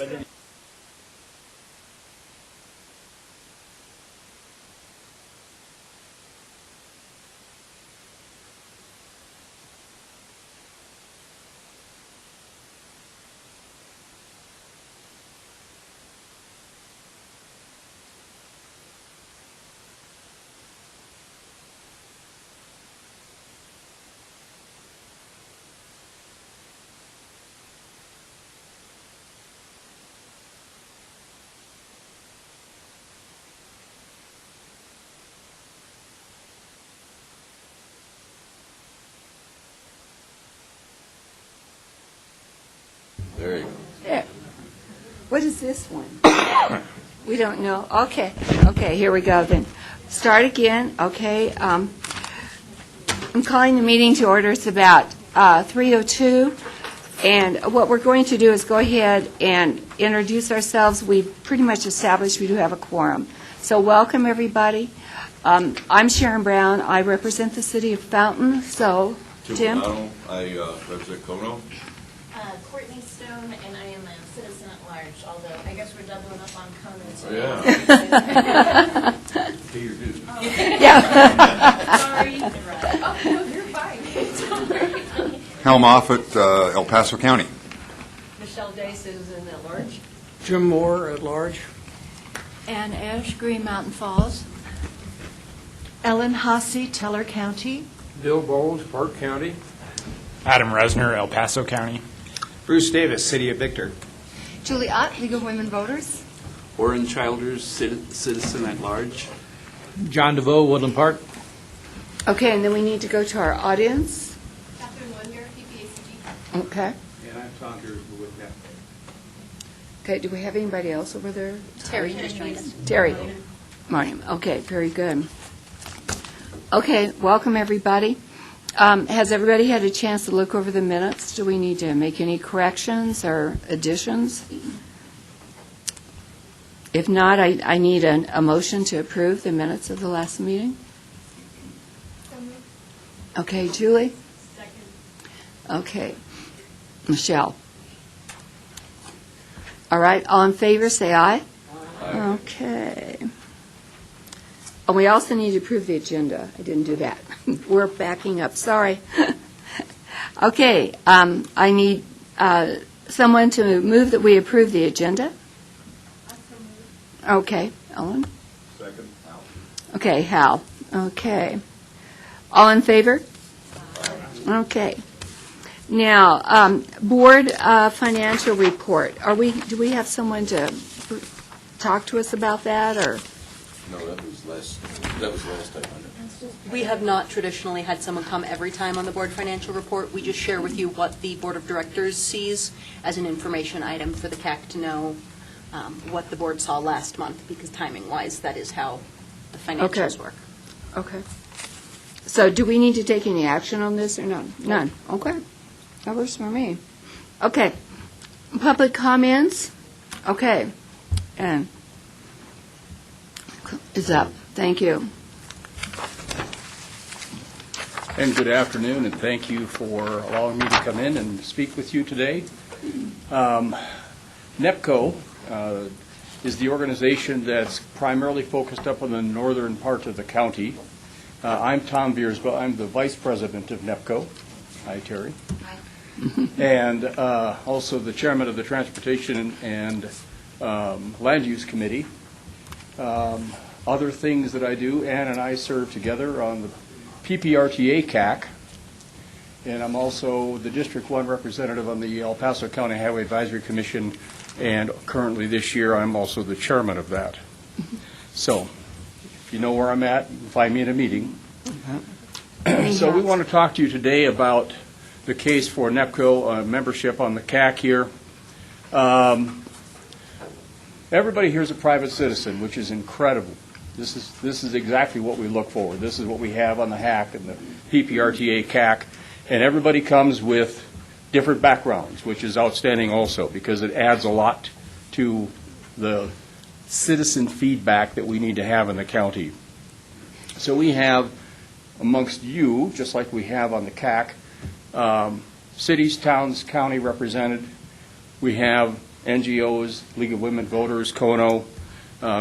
There you go. There. What is this one? We don't know. Okay. Okay, here we go then. Start again. Okay. I'm calling the meeting to order. It's about 3:02. And what we're going to do is go ahead and introduce ourselves. We've pretty much established we do have a quorum. So welcome, everybody. I'm Sharon Brown. I represent the city of Fountain. So, Tim? O'Donnell, I represent Kono. Courtney Stone, and I am a citizen at large, although I guess we're doubling up on Conan today. Yeah. Pay your dues. Yeah. Sorry. Oh, no, you're fine. It's all right. Hal Moffett, El Paso County. Michelle Day, citizen at large. Jim Moore at large. Ann Ash, Green Mountain Falls. Ellen Hasse, Teller County. Bill Bowles, Park County. Adam Resner, El Paso County. Bruce Davis, City of Victor. Julie Ott, League of Women Voters. Warren Childers, citizen at large. John DeVoe, Woodland Park. Okay, and then we need to go to our audience. Catherine Woodyer, PPACG. Okay. And I'm Tom Gersel with that. Okay, do we have anybody else over there? Terry just joined us. Terry. Morning. Okay, very good. Okay, welcome, everybody. Has everybody had a chance to look over the minutes? Do we need to make any corrections or additions? If not, I need a motion to approve the minutes of the last meeting. Okay, Julie? Second. Okay. Michelle? All right, all in favor, say aye. Aye. Okay. And we also need to approve the agenda. I didn't do that. We're backing up, sorry. Okay, I need someone to move that we approve the agenda. Okay, Ellen? Second, Al. Okay, Hal. Okay. All in favor? Okay. Now, board financial report. Do we have someone to talk to us about that, or? No, that was last time. We have not traditionally had someone come every time on the board financial report. We just share with you what the board of directors sees as an information item for the CAC to know what the board saw last month, because timing-wise, that is how the financials work. Okay. So do we need to take any action on this or none? None. Okay. That works for me. Okay. Public comments? Okay. And is up. Thank you. And good afternoon, and thank you for allowing me to come in and speak with you today. NEPCO is the organization that's primarily focused up on the northern part of the county. I'm Tom Viersba. I'm the vice president of NEPCO. Hi, Terry. Hi. And also the chairman of the Transportation and Land Use Committee. Other things that I do, Ann and I serve together on the PPRTA CAC, and I'm also the District 1 representative on the El Paso County Highway Advisory Commission, and currently this year I'm also the chairman of that. So, if you know where I'm at, you can find me in a meeting. So we want to talk to you today about the case for NEPCO membership on the CAC here. Everybody here is a private citizen, which is incredible. This is exactly what we look for. This is what we have on the HAC and the PPRTA CAC, and everybody comes with different backgrounds, which is outstanding also, because it adds a lot to the citizen feedback that we need to have in the county. So we have amongst you, just like we have on the CAC, cities, towns, county represented. We have NGOs, League of Women Voters, KONO,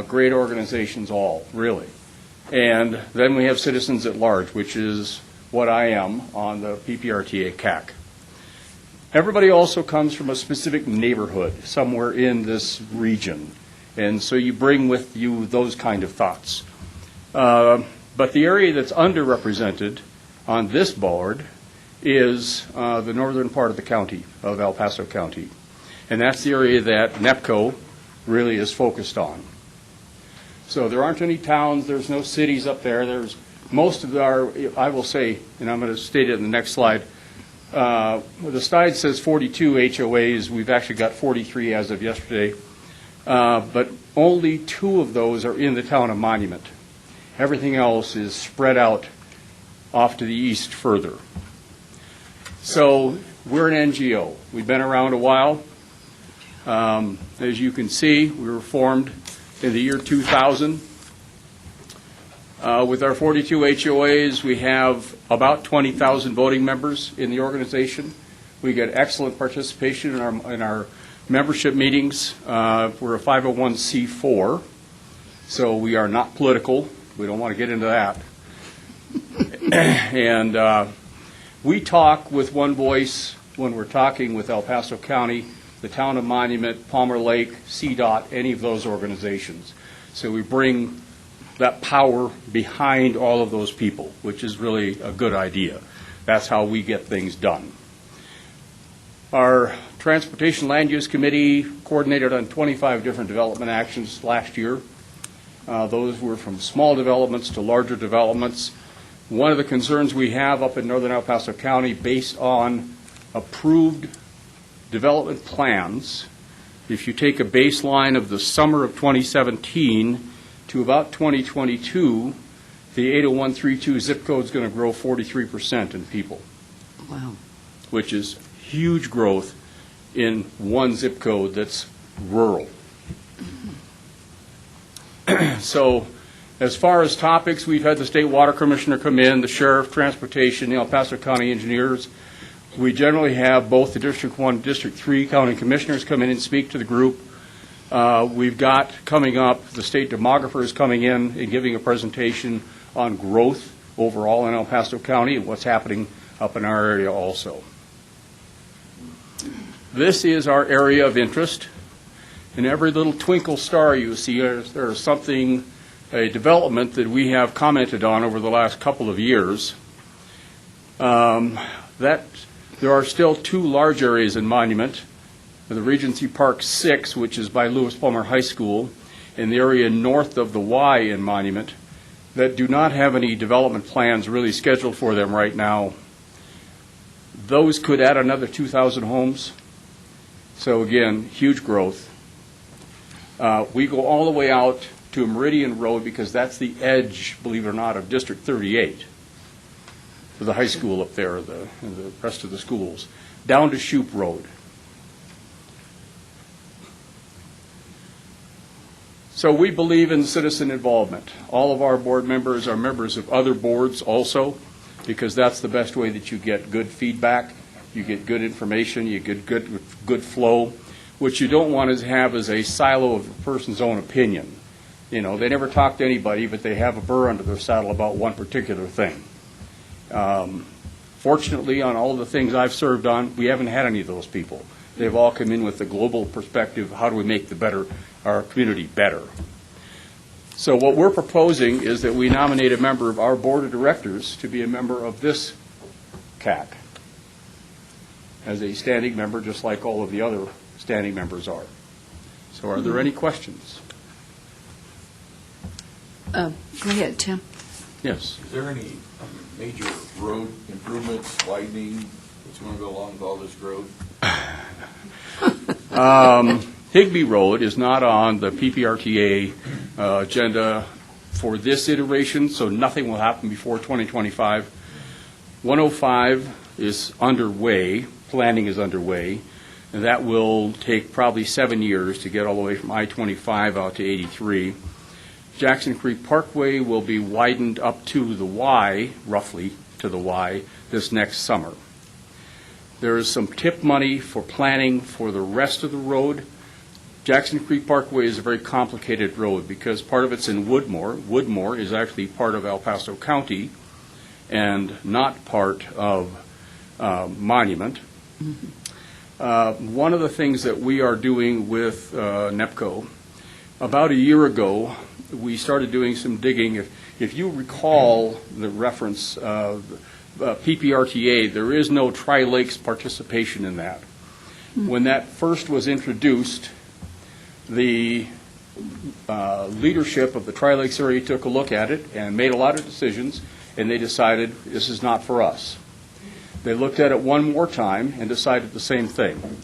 great organizations all, really. And then we have citizens at large, which is what I am on the PPRTA CAC. Everybody also comes from a specific neighborhood somewhere in this region, and so you bring with you those kind of thoughts. But the area that's underrepresented on this board is the northern part of the county, of El Paso County. And that's the area that NEPCO really is focused on. So there aren't any towns, there's no cities up there. There's most of our, I will say, and I'm going to state it in the next slide, the slide says 42 HOAs. We've actually got 43 as of yesterday. But only 2 of those are in the town of Monument. Everything else is spread out off to the east further. So we're an NGO. We've been around a while. As you can see, we were formed in the year 2000. With our 42 HOAs, we have about 20,000 voting members in the organization. We get excellent participation in our membership meetings. We're a 501c4, so we are not political. We don't want to get into that. And we talk with one voice when we're talking with El Paso County, the Town of Monument, Palmer Lake, CDOT, any of those organizations. So we bring that power behind all of those people, which is really a good idea. That's how we get things done. Our Transportation Land Use Committee coordinated on 25 different development actions last year. Those were from small developments to larger developments. One of the concerns we have up in northern El Paso County, based on approved development plans, if you take a baseline of the summer of 2017 to about 2022, the 80132 zip code is going to grow 43% in people. Wow. Which is huge growth in one zip code that's rural. So as far as topics, we've had the State Water Commissioner come in, the Sheriff, Transportation, the El Paso County Engineers. We generally have both the District 1, District 3 County Commissioners come in and speak to the group. We've got coming up, the State Demographer is coming in and giving a presentation on growth overall in El Paso County and what's happening up in our area also. This is our area of interest. In every little twinkle star you see, there's something, a development that we have commented on over the last couple of years. That there are still 2 large areas in Monument, the Regency Park 6, which is by Lewis Palmer High School, and the area north of the Y in Monument, that do not have any development plans really scheduled for them right now. Those could add another 2,000 homes. So again, huge growth. We go all the way out to Meridian Road because that's the edge, believe it or not, of District 38 for the high school up there and the rest of the schools, down to Shoup Road. So we believe in citizen involvement. All of our board members are members of other boards also, because that's the best way that you get good feedback, you get good information, you get good flow. What you don't want to have is a silo of a person's own opinion. You know, they never talk to anybody, but they have a burr under their saddle about one particular thing. Fortunately, on all the things I've served on, we haven't had any of those people. They've all come in with the global perspective, how do we make our community better? So what we're proposing is that we nominate a member of our board of directors to be a member of this CAC as a standing member, just like all of the other standing members are. So are there any questions? Go ahead, Tim. Yes. Is there any major road improvements, widening, that's going to go along with all this growth? Higbee Road is not on the PPRTA agenda for this iteration, so nothing will happen before 2025. 105 is underway, planning is underway, and that will take probably 7 years to get all the way from I-25 out to 83. Jackson Creek Parkway will be widened up to the Y, roughly to the Y, this next summer. There is some TIP money for planning for the rest of the road, Jackson Creek Parkway is a very complicated road because part of it's in Woodmore. Woodmore is actually part of El Paso County and not part of Monument. One of the things that we are doing with NEPCO, about a year ago, we started doing some digging. If you recall the reference of PPRTA, there is no Tri-Lakes participation in that. When that first was introduced, the leadership of the Tri-Lakes area took a look at it and made a lot of decisions, and they decided this is not for us. They looked at it one more time and decided the same thing.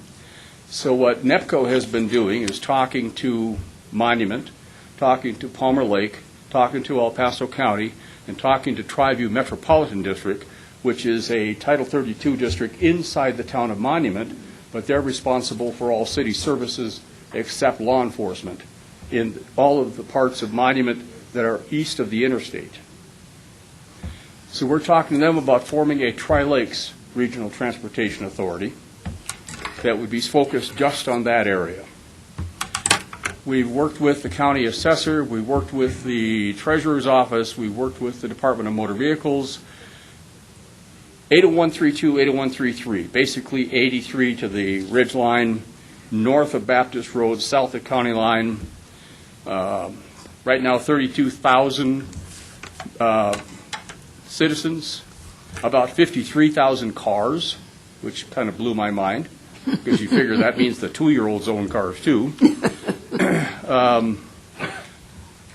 So what NEPCO has been doing is talking to Monument, talking to Palmer Lake, talking to El Paso County, and talking to Tri-View Metropolitan District, which is a Title 32 district inside the town of Monument, but they're responsible for all city services except law enforcement in all of the parts of Monument that are east of the interstate. So we're talking to them about forming a Tri-Lakes Regional Transportation Authority that would be focused just on that area. We've worked with the county assessor, we worked with the treasurer's office, we worked with the Department of Motor Vehicles. 80132, 80133, basically 83 to the ridge line, north of Baptist Road, south of County Line. Right now, 32,000 citizens, about 53,000 cars, which kind of blew my mind, because you figure that means the 2-year-olds own cars too.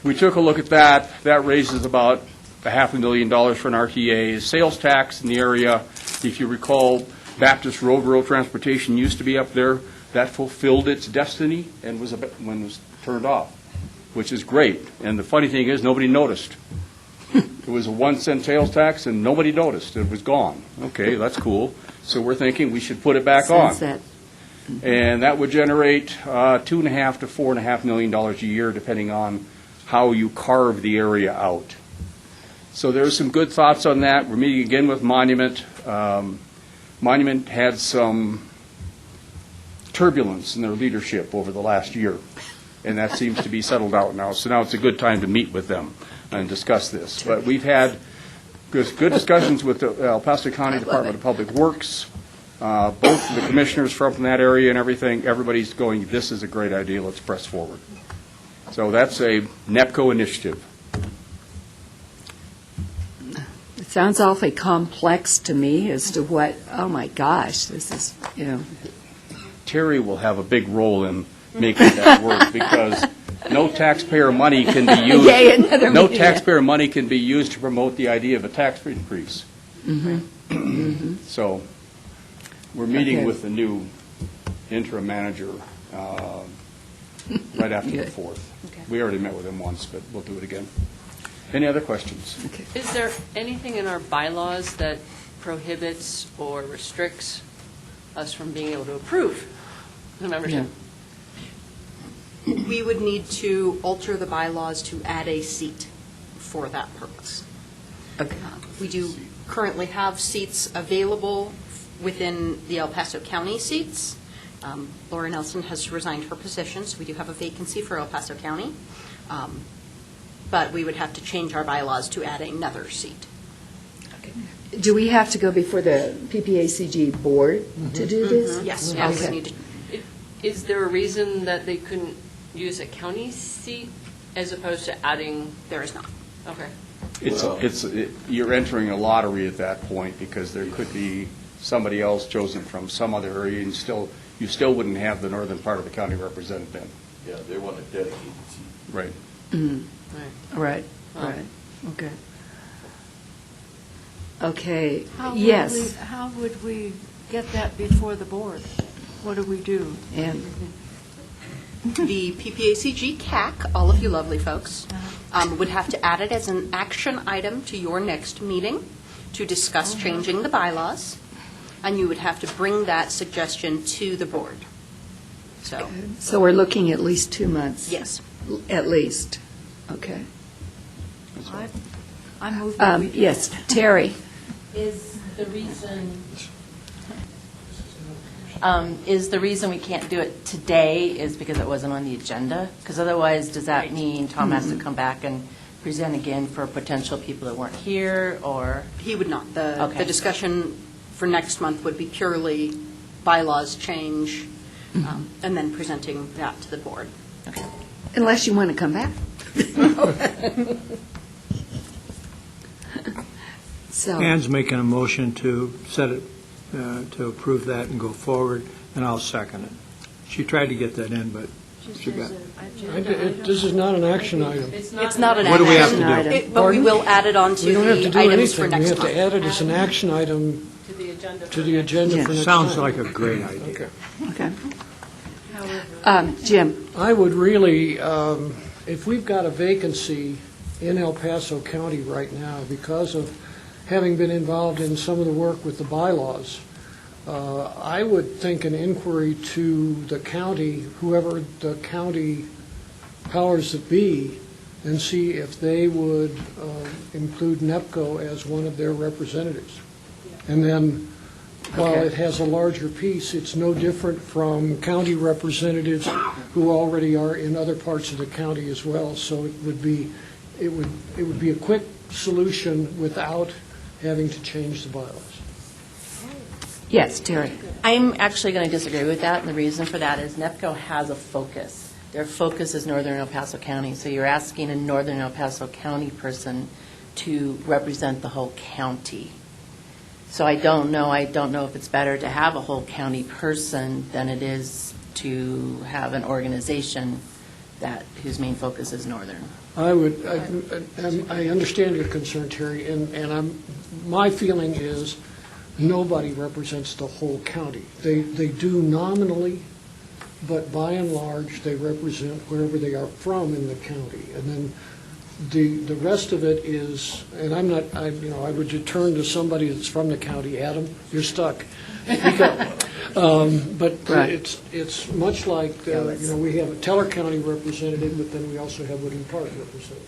We took a look at that. That raises about $500,000 for an RTA. Sales tax in the area, if you recall, Baptist Road Rural Transportation used to be up there. That fulfilled its destiny and was when it was turned off, which is great. And the funny thing is, nobody noticed. It was a 1-cent sales tax, and nobody noticed. It was gone. Okay, that's cool. So we're thinking we should put it back on. Sunset. And that would generate $2.5 to $4.5 million a year, depending on how you carve the area out. So there's some good thoughts on that. We're meeting again with Monument. Monument had some turbulence in their leadership over the last year, and that seems to be settled out now. So now it's a good time to meet with them and discuss this. But we've had good discussions with the El Paso County Department of Public Works, both of the commissioners from that area and everything. Everybody's going, this is a great idea, let's press forward. So that's a NEPCO initiative. It sounds awfully complex to me as to what, oh my gosh, this is, you know. Terry will have a big role in making that work because no taxpayer money can be used. Yay, another No meeting. taxpayer money can be used to promote the idea of a tax increase. So we're meeting Okay. with the new interim manager right after the Good. 4th. Okay. We already met with him once, but we'll do it again. Any other questions? Is there anything in our bylaws that prohibits or restricts us from being able to approve the membership? We would need to alter the bylaws to add a seat for that purpose. Okay. We do currently have seats available within the El Paso County seats. Laura Nelson has resigned her position, so we do have a vacancy for El Paso County. But we would have to change our bylaws to add another seat. Do we have to go before the PPACG board to do this? Yes, Yeah, we Okay. would need to. Is there a reason that they couldn't use a county seat as opposed to adding? There is not. Okay. You're entering a lottery at that point because there could be somebody else chosen from some other area and you still wouldn't have the northern part of the county represented then. Yeah, they want a dedicated seat. Right. Right, right, okay. Okay, How yes. would we get that before the board? What do we do? And The PPACG CAC, all of you lovely folks, would have to add it as an action item to your next meeting to discuss changing the bylaws, and you would have to bring that suggestion to the board. So, we're looking at least 2 months? yes. At least, okay. I move that we do. Yes, Terry? Is the reason Is the reason we can't do it today is because it wasn't on the agenda? Because otherwise, does that mean Tom has to come back and present again for potential people that weren't here, or? He would not. The Okay. discussion for next month would be purely bylaws change, and then presenting that to the board. Okay. Unless you want to come back. So, Ann's making a motion to set it, to approve that and go forward, and I'll second it. She tried to get that in, but she got. This is not an action item. It's not an What do we have action to do? item, but we will add it on to We don't have to the do items for anything. We next have month. to add it as an action item To the agenda. to the agenda for next month. Sounds like a great idea. Okay. okay. Jim, I would really, if we've got a vacancy in El Paso County right now because of having been involved in some of the work with the bylaws, I would think an inquiry to the county, whoever the county powers that be, and see if they would include NEPCO as one of their representatives. And then, while Okay. it has a larger piece, it's no different from county representatives who already are in other parts of the county as well. So it would be a quick solution without having to change the bylaws. yes, Terry. I'm actually going to disagree with that, and the reason for that is NEPCO has a focus. Their focus is northern El Paso County, so you're asking a northern El Paso County person to represent the whole county. So I don't know if it's better to have a whole county person than it is to have an organization whose main focus is northern. I understand your concern, Terry, and my feeling is nobody represents the whole county. They do nominally, but by and large, they represent wherever they are from in the county. And then the rest of it is, and I would turn to somebody that's from the county. Adam, you're stuck. Speak up. But Right. it's much like, we have a Teller County representative, but then we also have Woodland Park representative.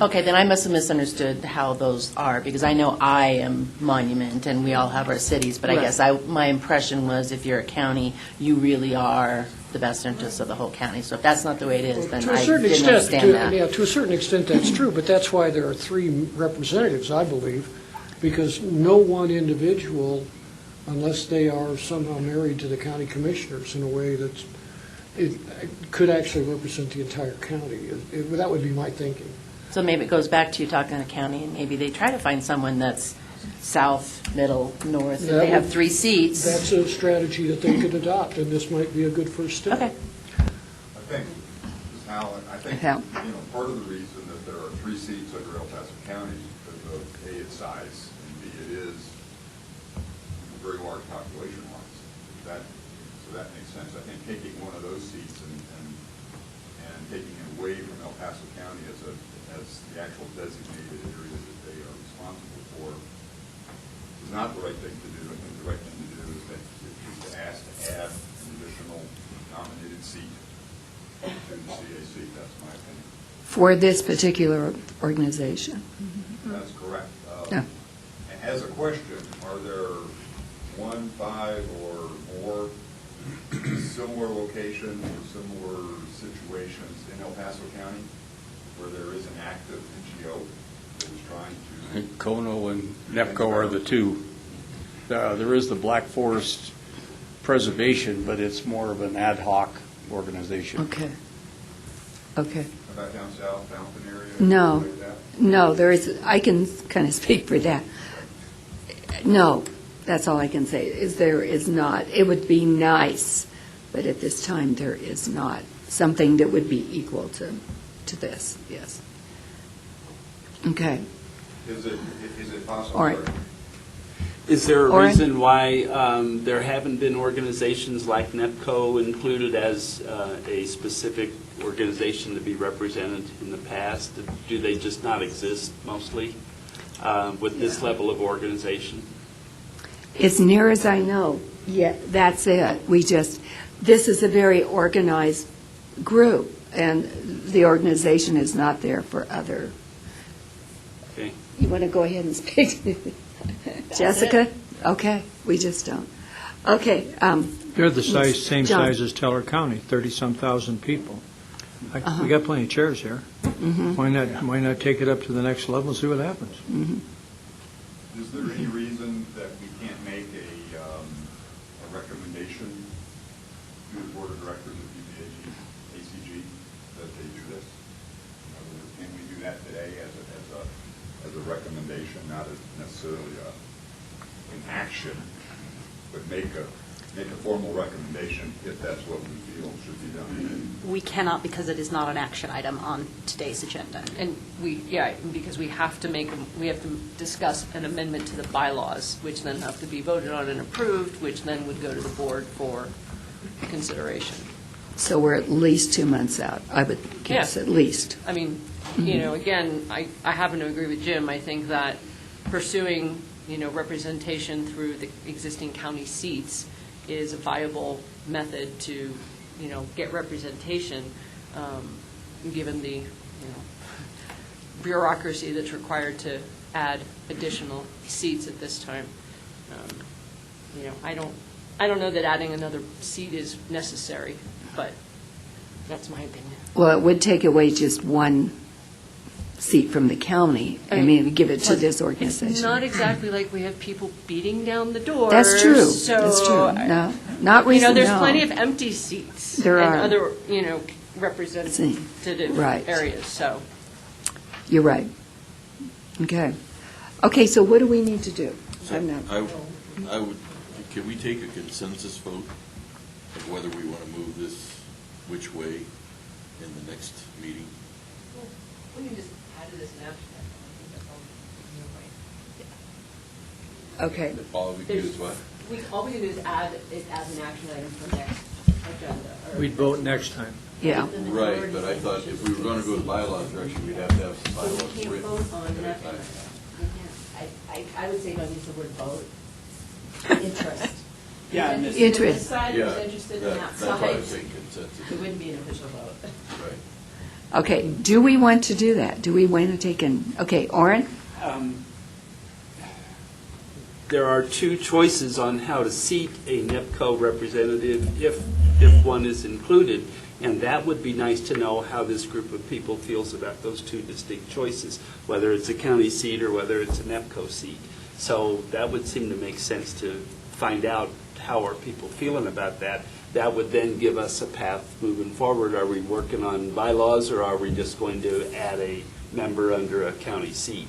Okay, then I must have misunderstood how those are, because I know I am Monument, and we all have our cities, but I Right. guess my impression was if you're a county, you really are the best interest of the whole county. So if that's not the way it is, then To a I certain didn't extent, understand that. to a certain extent, that's true, but that's why there are three representatives, I believe, because no one individual, unless they are somehow married to the county commissioners in a way that it could actually represent the entire county. That would be my thinking. So maybe it goes back to you talking to the county, and maybe they try to find someone that's south, middle, north, and That they have would- 3 seats. That's a strategy that they could adopt, and this might be a good first step. Okay. I think, Ms. Howland, Hal. part of the reason that there are 3 seats under El Paso County is because of A, its size, and B, it is a very large population-wise. So that makes sense. I think taking one of those seats and taking it away from El Paso County as the actual designated area that they are responsible for is not the right thing to do. I think the right thing to do is to ask to add an additional nominated seat to the CAC. That's my opinion. For this particular organization. That's correct. Yeah. As a question, are there 1, 5, or more similar locations or similar situations in El Paso County where there is an active NGO that is trying to? I think Kono and NEPCO are the two. There is the Black Forest Preservation, but it's more of an ad hoc organization. Okay. How about down south, Fountain area? No. Like that? No, I can kind of speak for that. No, that's all I can say, is there is not. It would be nice, but at this time, there is not something that would be equal to this, yes. Okay. Is it possible? All right. Is there a Oren? reason why there haven't been organizations like NEPCO included as a specific organization to be represented in the past? Do they just not exist mostly with this level of organization? As near as I know, yeah, that's it. This is a very organized group, and the organization is not there for other. Okay. You want to go ahead and speak? Jessica? Okay, we just don't. Okay, They're the size, same John. size as Teller County, 30-some thousand people. We got plenty of chairs here. Why not take it up to the next level and see what happens? Is there any reason that we can't make a recommendation to the board of directors of ACG that they do this? In other words, can we do that today as a recommendation, not as necessarily an action, but make a formal recommendation if that's what we feel should be done? We cannot because it is not an action item on today's agenda. And because we have to discuss an amendment to the bylaws, which then have to be voted on and approved, which then would go to the board for consideration. So we're at least 2 months out, I would guess, Yeah. at least. I mean, again, I happen to agree with Jim. I think that pursuing, representation through the existing county seats is a viable method to, get representation, given the, bureaucracy that's required to add additional seats at this time. I don't know that adding another seat is necessary, but that's my opinion. Well, it would take away just one seat from the county. I mean, give it to this organization. It's not exactly like we have people beating down the doors. That's true. So, That's true. No, not recently. there's no. plenty of empty seats. There and are. other, representative Right. areas, so. You're right. Okay. Okay, so what do we need to do? I'm not. I would, can we take a consensus vote of whether we want to move this which way in the next meeting? We can just add to this an action item. Okay. All we can do is what? All we can do is add it as an action item for next agenda. We'd vote next time. Yeah. Right, but I thought if we were going to go the bylaws direction, we'd have to have some bylaws We can't written. vote on every that. time. I would say don't use the word vote. Interest. Yeah, and Interested in Interest. this side, Yeah, who's interested in that that's why I was side. saying consensus. It wouldn't be an official vote. Right. Okay, do we want to do that? Do we want to take okay, Oren? There are two choices on how to seat a NEPCO representative if one is included, and that would be nice to know how this group of people feels about those two distinct choices, whether it's a county seat or whether it's a NEPCO seat. So that would seem to make sense to find out how are people feeling about that. That would then give us a path moving forward. Are we working on bylaws, or are we just going to add a member under a county seat?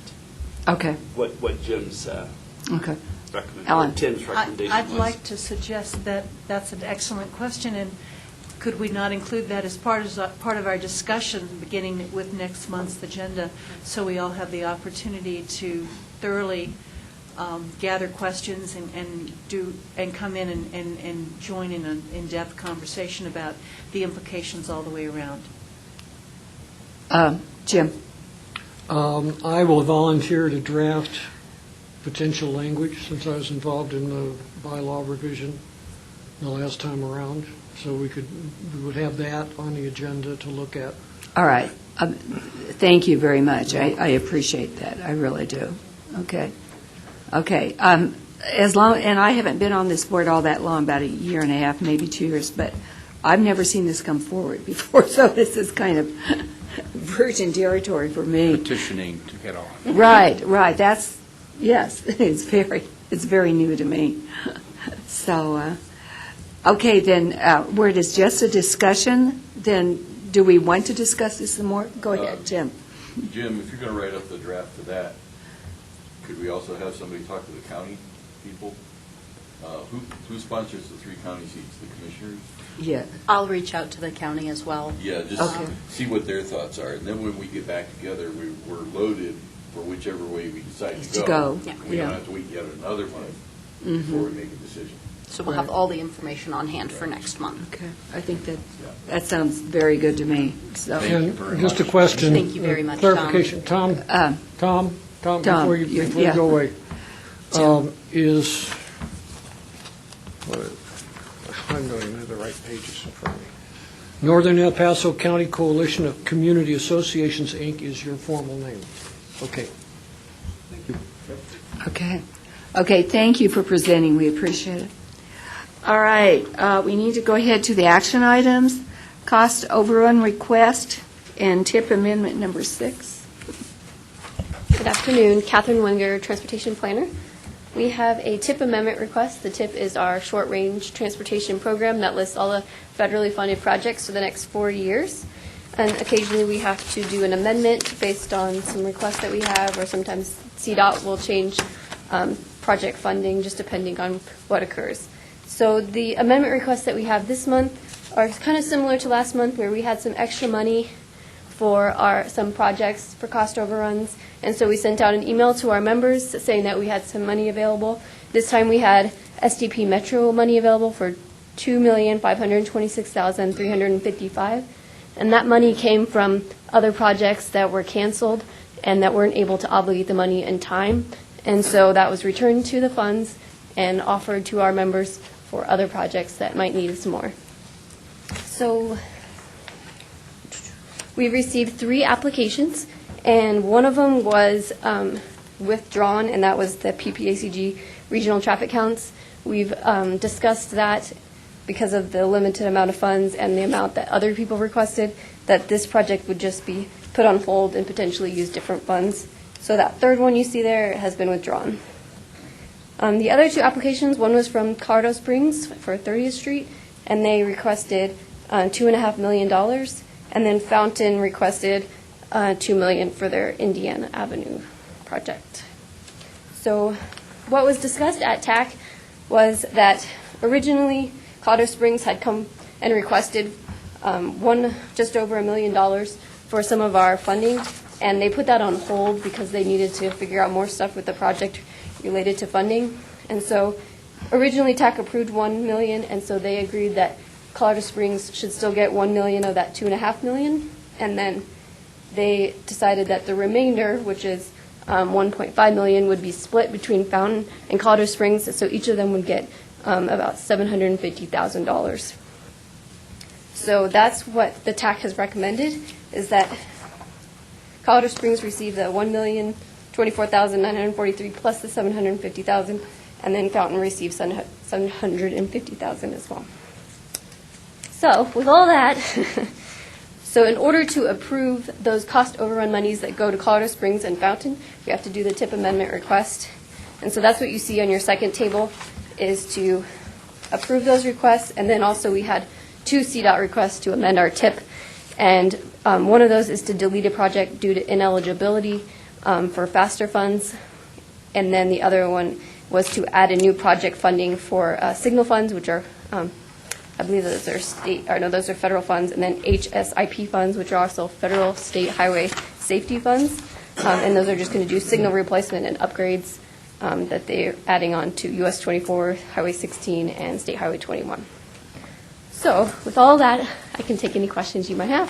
Okay, What Jim's okay. recommendation, Tim's recommendation I'd was. like to suggest that that's an excellent question, and could we not include that as part of our discussion, beginning with next month's agenda, so we all have the opportunity to thoroughly gather questions and come in and join in an in-depth conversation about the implications all the way around. Jim? I will volunteer to draft potential language, since I was involved in the bylaw revision the last time around, so we would have that on the agenda to look at. All right. Thank you very much. I appreciate that. I really do. Okay. Okay. And I haven't been on this board all that long, about a year and a half, maybe 2 years, but I've never seen this come forward before, so this is kind of virgin territory for me. Petitioning to get on. Right. Yes, it's very new to me. So, okay, then, where it is just a discussion, then do we want to discuss this some more? Go ahead, Jim. Jim, if you're going to write up the draft for that, could we also have somebody talk to the county people? Who sponsors the 3 county seats? The commissioners? Yeah. I'll reach out to the county as well. Yeah, just Okay. see what their thoughts are. And then when we get back together, we're loaded for whichever way we decide to go. To go, Yeah. We yeah. don't have to wait yet another month before we make a decision. So we'll have all the information on hand for next month. Okay, I think that sounds very good to me, so. Thank you And very just a much. question. Thank you very much, Tom. Clarification. Tom, before you yeah. go away, is, I don't even have the right pages in front of me. Northern El Paso County Coalition of Community Associations, Inc. is your formal name. Okay. Okay, thank you for presenting, we appreciate it. All right, we need to go ahead to the action items. Cost overrun request and tip amendment number 6. Good afternoon, Catherine Wenger, Transportation Planner. We have a TIP amendment request. The TIP is our short-range transportation program that lists all the federally funded projects for the next 4 years. And occasionally we have to do an amendment based on some requests that we have, or sometimes CDOT will change project funding just depending on what occurs. So the amendment requests that we have this month are kind of similar to last month, where we had some extra money for some projects for cost overruns. And so we sent out an email to our members saying that we had some money available. This time we had SDP Metro money available for $2,526,355. And that money came from other projects that were canceled and that weren't able to obligate the money in time. And so that was returned to the funds and offered to our members for other projects that might need some more. So we received 3 applications, and one of them was withdrawn, and that was the PPACG regional traffic counts. We've discussed that because of the limited amount of funds and the amount that other people requested, that this project would just be put on hold and potentially use different funds. So that third one you see there has been withdrawn. The other 2 applications, one was from Colorado Springs for 30th Street, and they requested $2.5 million, and then Fountain requested $2 million for their Indiana Avenue project. So what was discussed at TAC was that originally Colorado Springs had come and requested just over $1 million for some of our funding, and they put that on hold because they needed to figure out more stuff with the project related to funding. And so originally TAC approved $1 million, and so they agreed that Colorado Springs should still get $1 million of that $2.5 million, and then they decided that the remainder, which is $1.5 million, would be split between Fountain and Colorado Springs, so each of them would get about $750,000. So that's what the TAC has recommended, is that Colorado Springs receive the $1,024,943 plus the $750,000, and then Fountain receives $750,000 as well. So with all that, so in order to approve those cost overrun monies that go to Colorado Springs and Fountain, we have to do the TIP amendment request. And so that's what you see on your second table, is to approve those requests. And then also we had 2 CDOT requests to amend our TIP. And one of those is to delete a project due to ineligibility for faster funds. And then the other one was to add a new project funding for signal funds, which are I believe those are those are federal funds, and then HSIP funds, which are also federal state highway safety funds. And those are just going to do signal replacement and upgrades that they're adding on to US 24, Highway 16, and State Highway 21. So with all that, I can take any questions you might have.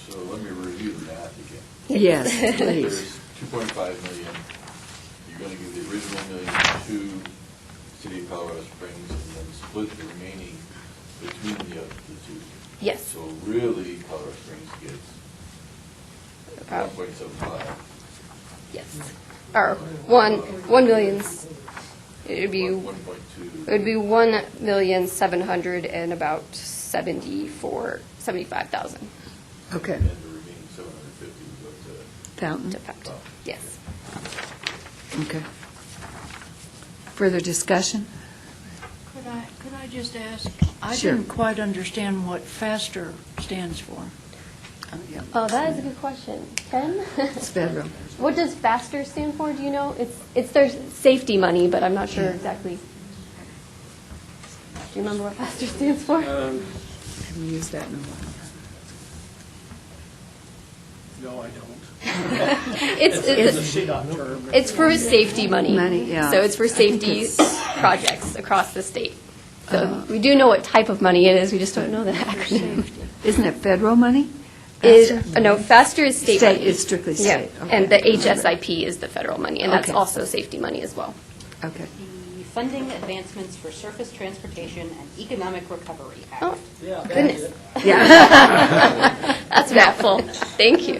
So let me review the math again. Yes, please. There's $2.5 million. You're going to give the original $1 million to City of Colorado Springs, and then split the remaining between the 2. Yes. So really, Colorado Springs gets About 1.75. Yes. Or 1 million's. It would be 1.2. It would be 1,700,000 and about 75,000. Okay. And the remaining 750 would go to Fountain. To Fountain. Yes. Okay. Further discussion? Could I just ask? I Sure. didn't quite understand what FASTER stands for. Oh, that is a good question. Ken? It's federal. What does FASTER stand for? Do you know? It's their safety money, but I'm not sure exactly. Do you remember what FASTER stands for? Haven't used that in a while. No, I don't. It's CDOT term. It's for safety money. Money, yeah. So it's for safety projects across the state. So we do know what type of money it is. We just don't know the acronym. Isn't it federal money? No, FASTER is state money. It's strictly Yeah, state. and the HSIP is the federal money, and that's Okay. also safety money as well. Okay. The Funding Advancements for Surface Transportation and Economic Recovery Act. Oh, Yeah. goodness. Yeah. That's a mouthful. Thank you.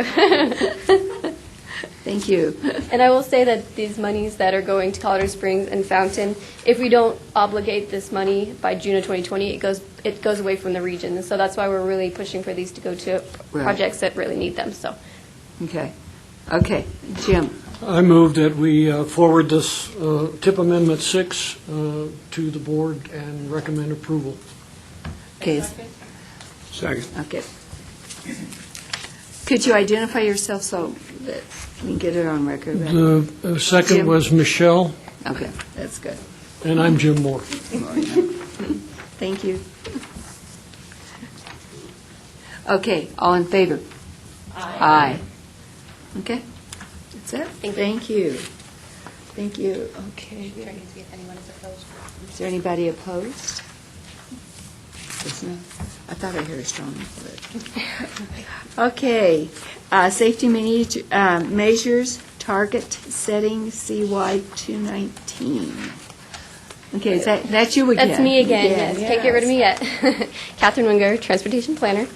Thank you. And I will say that these monies that are going to Colorado Springs and Fountain, if we don't obligate this money by June of 2020, it goes away from the region. And so that's why we're really pushing for these to go to Right. projects that really need them, so. Okay. Okay, Jim. I move that we forward this TIP Amendment 6 to the board and recommend approval. Okay. Second. Okay. Could you identify yourself so that we can get it on record? The second Jim? was Michelle, Okay, that's good. and I'm Jim Moore. Thank you. Okay, all in favor? Aye. Okay, that's it. Thank you. Thank you. Okay. Is there anybody opposed? There's no- I thought I heard a strong vote. Okay, safety measures, target setting, CY 219. Okay, is that's you again? That's me again, Again, yes. Can't get rid of me yet. Catherine Winger, Transportation Planner.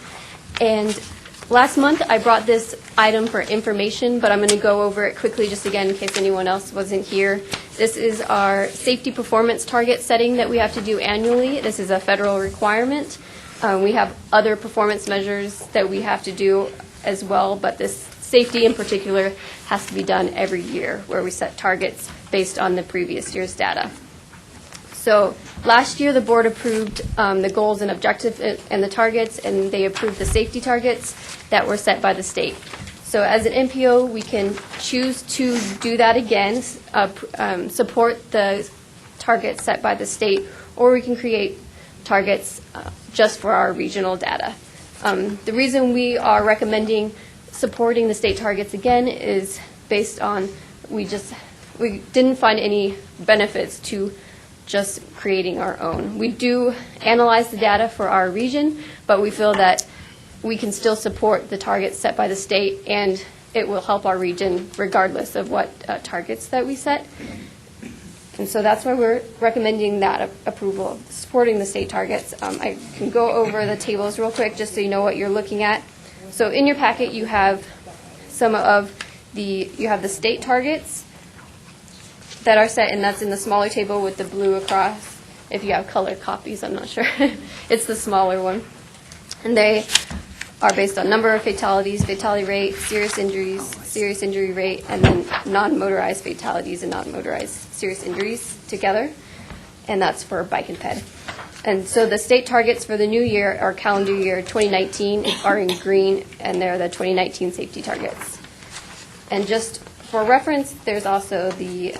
And last month, I brought this item for information, but I'm going to go over it quickly just again in case anyone else wasn't here. This is our safety performance target setting that we have to do annually. This is a federal requirement. We have other performance measures that we have to do as well, but this safety in particular has to be done every year, where we set targets based on the previous year's data. So last year, the board approved the goals and objectives and the targets, and they approved the safety targets that were set by the state. So as an NPO, we can choose to do that again, support the targets set by the state, or we can create targets just for our regional data. The reason we are recommending supporting the state targets again is based on we didn't find any benefits to just creating our own. We do analyze the data for our region, but we feel that we can still support the targets set by the state, and it will help our region regardless of what targets that we set. And so that's why we're recommending that approval of supporting the state targets. I can go over the tables real quick just so you know what you're looking at. So in your packet, you have you have the state targets that are set, and that's in the smaller table with the blue across. If you have colored copies, I'm not sure. It's the smaller one. And they are based on number of fatalities, fatality rate, serious injuries, serious injury rate, and then non-motorized fatalities and non-motorized serious injuries together. And that's for bike and ped. And so the state targets for the new year, or calendar year 2019, are in green, and they're the 2019 safety targets. And just for reference, there's also the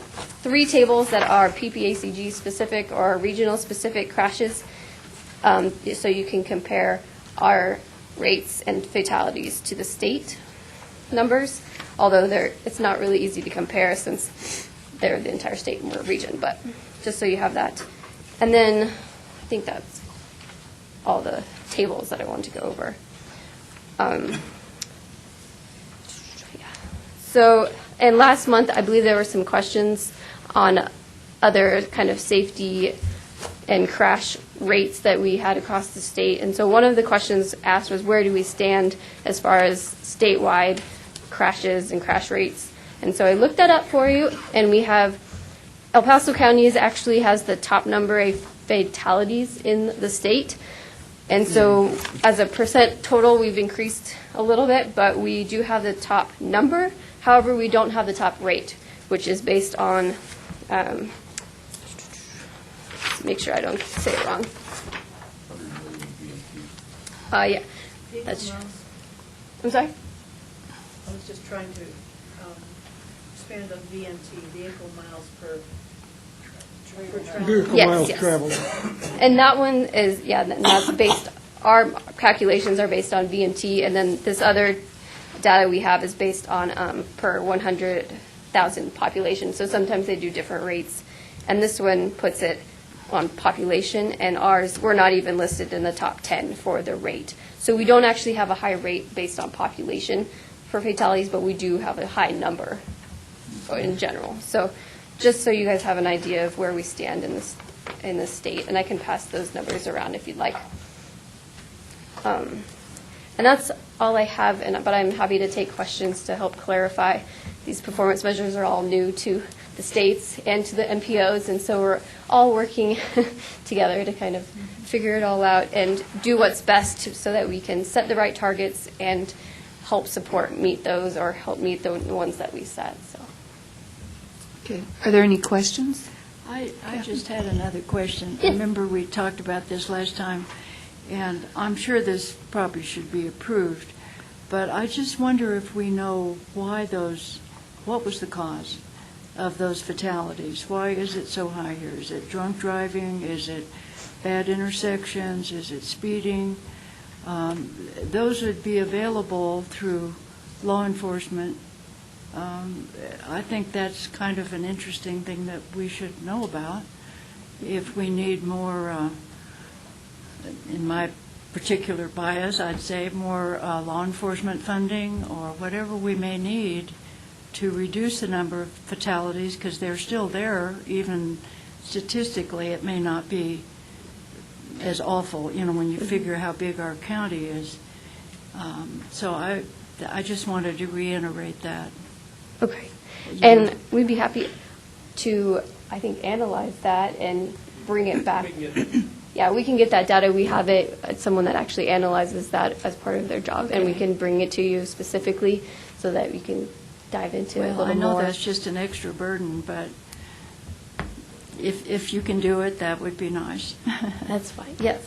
3 tables that are PPACG specific or regional specific crashes, so you can compare our rates and fatalities to the state numbers, although it's not really easy to compare since they're the entire state and we're a region, but just so you have that. And then I think that's all the tables that I want to go over. So, and last month, I believe there were some questions on other kind of safety and crash rates that we had across the state. And so one of the questions asked was, where do we stand as far as statewide crashes and crash rates? And so I looked that up for you, and we have El Paso County actually has the top number of fatalities in the state. And so as a percent total, we've increased a little bit, but we do have the top number. However, we don't have the top rate, which is based on, make sure I don't say it wrong. 100 million BMT. Yeah, that's true. I'm sorry? I was just trying to expand on VMT, vehicle miles per travel. Vehicle Yes, miles yes. traveled. And that one is, yeah, and that's based, our calculations are based on VMT, and then this other data we have is based on per 100,000 population. So sometimes they do different rates. And this one puts it on population, and ours, we're not even listed in the top 10 for the rate. So we don't actually have a high rate based on population for fatalities, but we do have a high number in general. So just so you guys have an idea of where we stand in this state, and I can pass those numbers around if you'd like. And that's all I have, but I'm happy to take questions to help clarify these performance measures are all new to the states and to the MPOs, and so we're all working together to kind of figure it all out and do what's best so that we can set the right targets and help support meet those or help meet the ones that we set. So. Okay. Are there any questions? I just had another question. Remember, we talked about this last time, and I'm sure this probably should be approved, but I just wonder if we know why what was the cause of those fatalities? Why is it so high here? Is it drunk driving? Is it bad intersections? Is it speeding? Those would be available through law enforcement. I think that's kind of an interesting thing that we should know about. If we need more, in my particular bias, I'd say more law enforcement funding or whatever we may need to reduce the number of fatalities, because they're still there. Even statistically, it may not be as awful, when you figure how big our county is. So I just wanted to reiterate that. Okay. And we'd be happy to, I think, analyze that and bring it back. Yeah, we can get that data. We have it, someone that actually analyzes that as part of their job, and we can bring it to you specifically so that we can dive into it a little more. I know that's just an extra burden, but if you can do it, that would be nice. That's fine. Yes.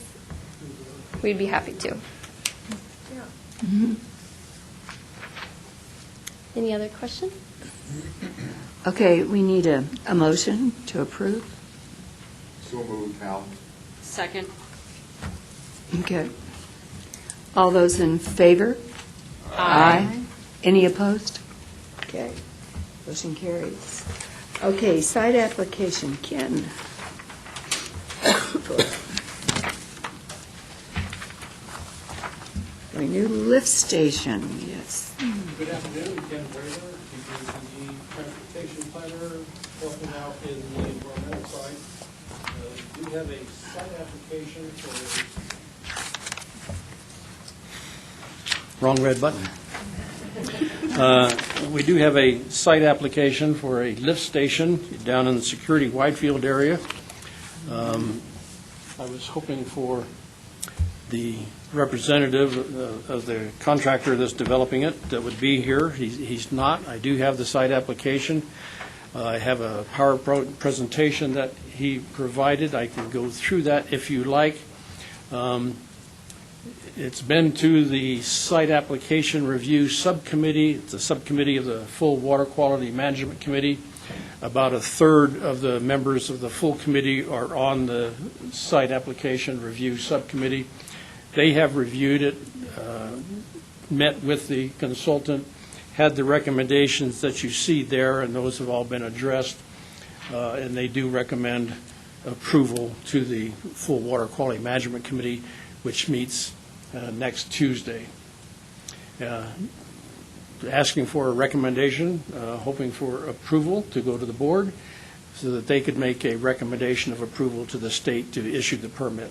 We'd be happy to. Mm-hmm. Any other questions? Okay, we need a motion to approve. So moved, Hal. Second. Okay. All those in favor? Aye. Any opposed? Okay. Motion carries. Okay, site application, Ken. A new lift station, yes. Good afternoon, Ken Brader, PPACG Transportation Planner, helping out in the environmental side. We have a site application for Wrong red button. We do have a site application for a lift station down in the Security Widefield area. I was hoping for the representative of the contractor that's developing it that would be here. He's not. I do have the site application. I have a PowerPoint presentation that he provided. I can go through that if you like. It's been to the Site Application Review Subcommittee. It's a subcommittee of the full Water Quality Management Committee. About a third of the members of the full committee are on the Site Application Review Subcommittee. They have reviewed it, met with the consultant, had the recommendations that you see there, and those have all been addressed, and they do recommend approval to the full Water Quality Management Committee, which meets next Tuesday. Asking for a recommendation, hoping for approval to go to the board so that they could make a recommendation of approval to the state to issue the permit.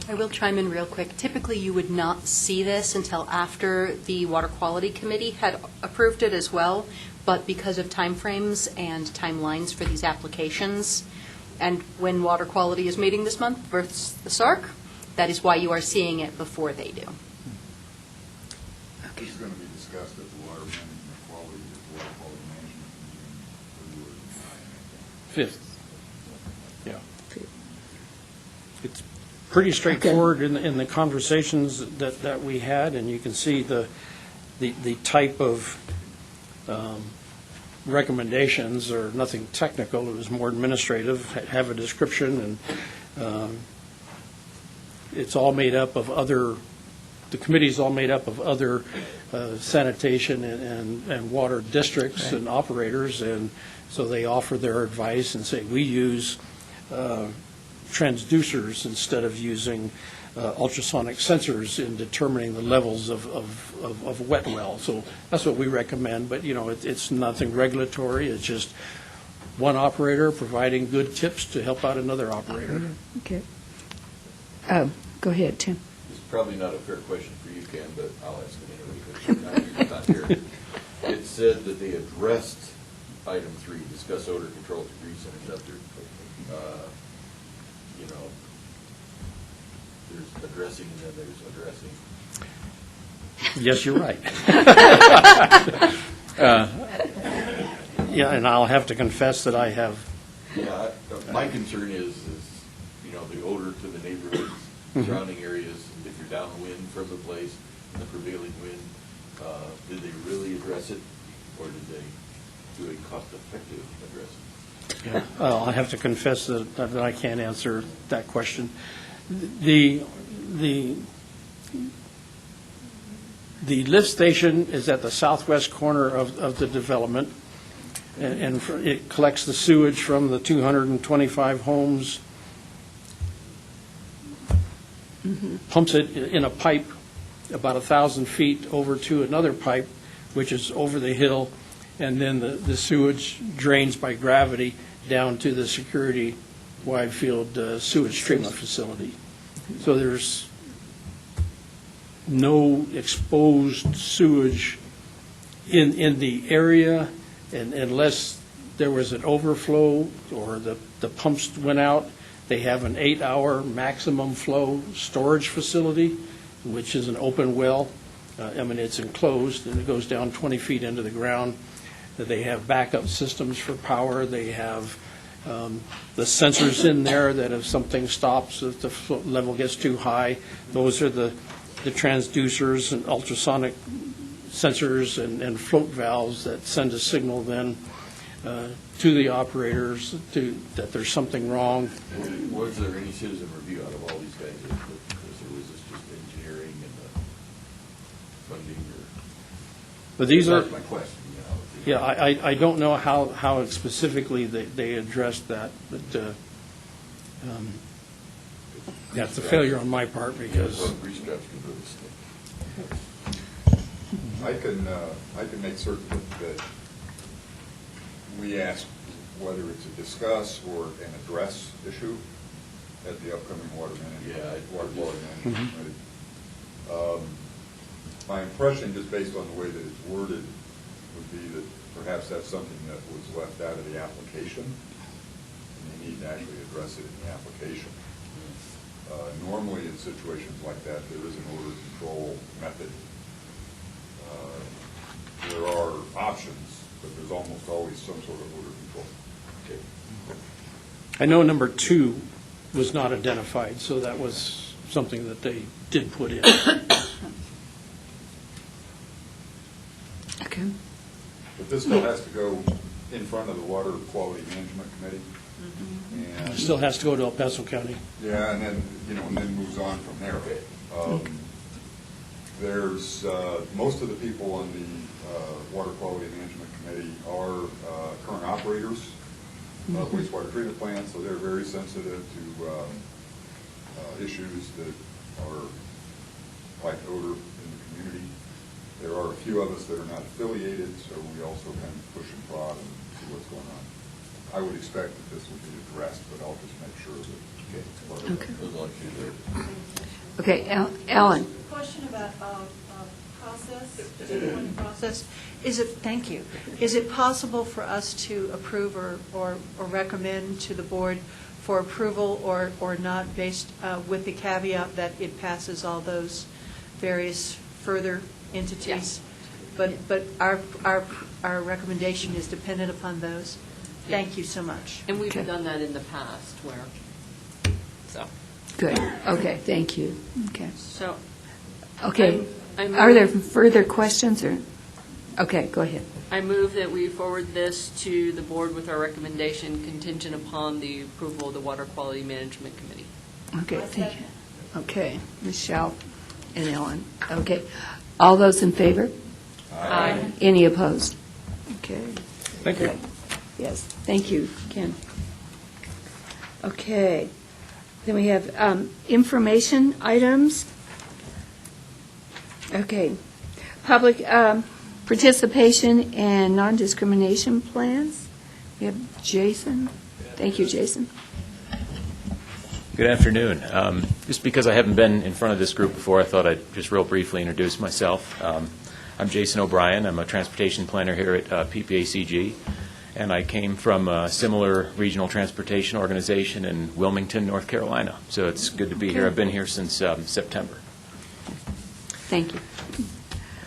I will chime in real quick. Typically, you would not see this until after the Water Quality Committee had approved it as well, but because of timeframes and timelines for these applications, and when Water Quality is meeting this month versus the SARC, that is why you are seeing it before they do. This is going to be discussed at the Water Management Quality, the Water Quality Management Meeting. 5th. Yeah. It's pretty straightforward in the conversations that we had, and you can see the type of recommendations are nothing technical. It was more administrative, have a description, and it's all made up of other, the committee's all made up of other sanitation and water districts and operators, and so they offer their advice and say, we use transducers instead of using ultrasonic sensors in determining the levels of wet well. So that's what we recommend, but it's nothing regulatory. It's just one operator providing good tips to help out another operator. Okay. Go ahead, Tim. It's probably not a fair question for you, Ken, but I'll ask it anyway, because now you're not here. It's said that they addressed item 3, discuss odor control to grease interceptor. You know, there's addressing and then there's addressing. Yes, you're right. Yeah, and I'll have to confess that I have. Yeah, my concern is, you know, the odor to the neighborhoods, surrounding areas, if you're downwind from the place, and the prevailing wind, did they really address it, or did they do a cost-effective addressing? Yeah, I'll have to confess that I can't answer that question. The lift station is at the southwest corner of the development, and it collects the sewage from the 225 homes, pumps it in a pipe about 1,000 feet over to another pipe, which is over the hill, and then the sewage drains by gravity down to the security wide field sewage treatment facility. So there's no exposed sewage in the area, and unless there was an overflow or the pumps went out. They have an 8-hour maximum flow storage facility, which is an open well. I mean, it's enclosed, and it goes down 20 feet into the ground. They have backup systems for power. They have the sensors in there that if something stops, if the level gets too high, those are the transducers and ultrasonic sensors and float valves that send a signal then to the operators that there's something wrong. Was there any citizen review out of all these guys? Or was this just engineering and funding? But these are. That's my question. Yeah, I don't know how specifically they addressed that, but that's a failure on my part because. I can make certain that we ask whether it's a discuss or an address issue at the upcoming water quality management committee. My impression, just based on the way that it's worded, would be that perhaps that's something that was left out of the application, and you need to actually address it in the application. Normally, in situations like that, there is an odor control method. There are options, but there's almost always some sort of odor control. Okay. I know number 2 was not identified, so that was something that they did put in. Okay. But this still has to go in front of the Water Quality Management Committee. And It still has to go to El Paso County. yeah, and then, and then moves on from there. There's, most of the people on the Water Quality Management Committee are current operators of wastewater treatment plants, so they're very sensitive to issues that are like odor in the community. There are a few of us that are not affiliated, so we also kind of push and prod and see what's going on. I would expect that this will be addressed, but I'll just make sure that it's part of Okay. those options there. Okay, Ellen. Question about process. Thank you. Is it possible for us to approve or recommend to the board for approval or not based with the caveat that it passes all those various further entities? But our recommendation is dependent upon those? Thank you so much. And we've done that in the past so. Good. Okay, thank you. Okay. So. Okay. I Are there further questions or? Okay, go ahead. I move that we forward this to the board with our recommendation contingent upon the approval of the Water Quality Management Committee. Okay, thank you. Okay, Michelle and Ellen. Okay. All those in favor? Aye. Any opposed? Okay. Thank you. Good. Yes, thank you, Ken. Okay. Then we have information items. Okay. Public participation and non-discrimination plans. We have Jason. Thank you, Jason. Good afternoon. Just because I haven't been in front of this group before, I thought I'd just real briefly introduce myself. I'm Jason O'Brien. I'm a transportation planner here at PPACG, and I came from a similar regional transportation organization in Wilmington, North Carolina. So it's good to be here. I've been here since September. Thank you.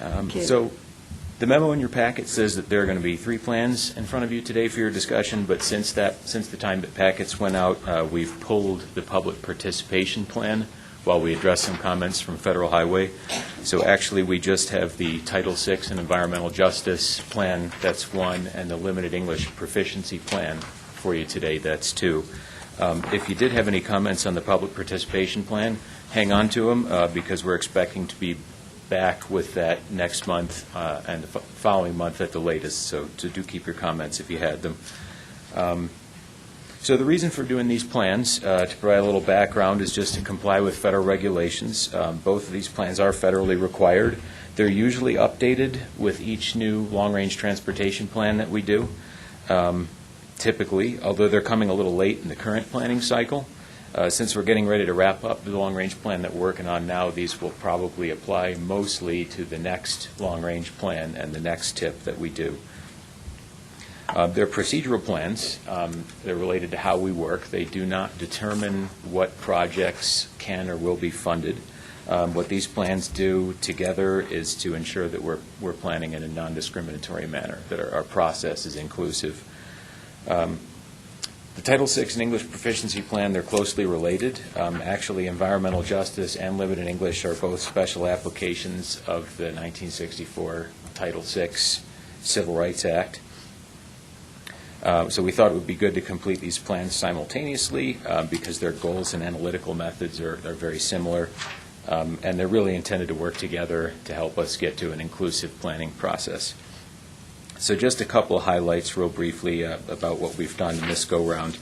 Okay. So the memo in your packet says that there are going to be 3 plans in front of you today for your discussion, but since the time that packets went out, we've pulled the public participation plan while we address some comments from Federal Highway. So actually, we just have the Title VI and Environmental Justice Plan, that's 1, and the Limited English Proficiency Plan for you today, that's 2. If you did have any comments on the public participation plan, hang on to them because we're expecting to be back with that next month and the following month at the latest. So do keep your comments if you had them. So the reason for doing these plans, to provide a little background, is just to comply with federal regulations. Both of these plans are federally required. They're usually updated with each new long-range transportation plan that we do, typically, although they're coming a little late in the current planning cycle. Since we're getting ready to wrap up the long-range plan that we're working on now, these will probably apply mostly to the next long-range plan and the next TIP that we do. They're procedural plans. They're related to how we work. They do not determine what projects can or will be funded. What these plans do together is to ensure that we're planning in a non-discriminatory manner, that our process is inclusive. The Title VI and English Proficiency Plan, they're closely related. Actually, environmental justice and limited English are both special applications of the 1964 Title VI Civil Rights Act. So we thought it would be good to complete these plans simultaneously because their goals and analytical methods are very similar, and they're really intended to work together to help us get to an inclusive planning process. So just a couple of highlights real briefly about what we've done in this go-round.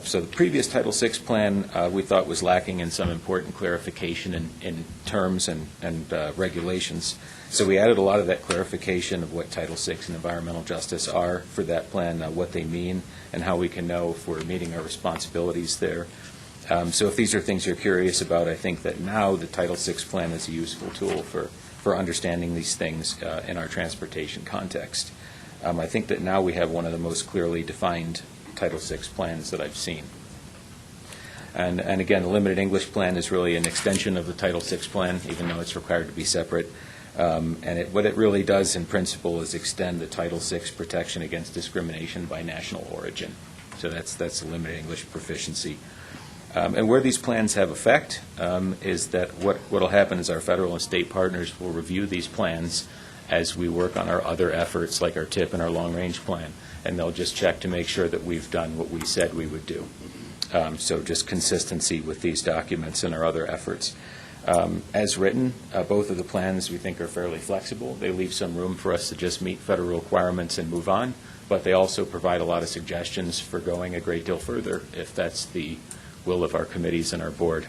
So the previous Title VI plan we thought was lacking in some important clarification in terms and regulations. So we added a lot of that clarification of what Title VI and environmental justice are for that plan, what they mean, and how we can know if we're meeting our responsibilities there. So if these are things you're curious about, I think that now the Title VI plan is a useful tool for understanding these things in our transportation context. I think that now we have one of the most clearly defined Title VI plans that I've seen. And again, the limited English plan is really an extension of the Title VI plan, even though it's required to be separate. What it really does in principle is extend the Title VI protection against discrimination by national origin. So that's the limited English proficiency. And where these plans have effect is that what will happen is our federal and state partners will review these plans as we work on our other efforts, like our TIP and our long-range plan, and they'll just check to make sure that we've done what we said we would do. So just consistency with these documents and our other efforts. As written, both of the plans we think are fairly flexible. They leave some room for us to just meet federal requirements and move on, but they also provide a lot of suggestions for going a great deal further if that's the will of our committees and our board.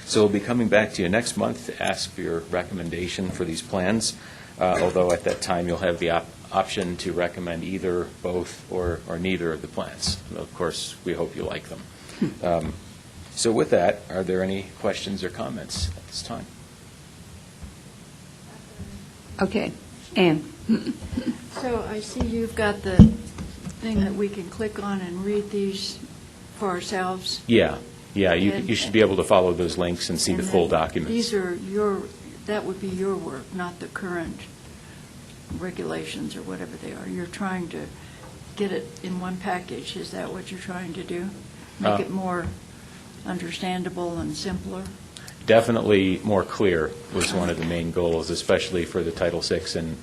So we'll be coming back to you next month to ask for your recommendation for these plans, although at that time you'll have the option to recommend either, both, or neither of the plans. Of course, we hope you like them. So with that, are there any questions or comments at this time? Okay. Ann. So I see you've got the thing that we can click on and read these for ourselves. Yeah. You should be able to follow those links and see the full documents. These are that would be your work, not the current regulations or whatever they are. You're trying to get it in one package. Is that what you're trying to do? Make it more understandable and simpler? Definitely more clear was one of the main goals, especially for the Title VI and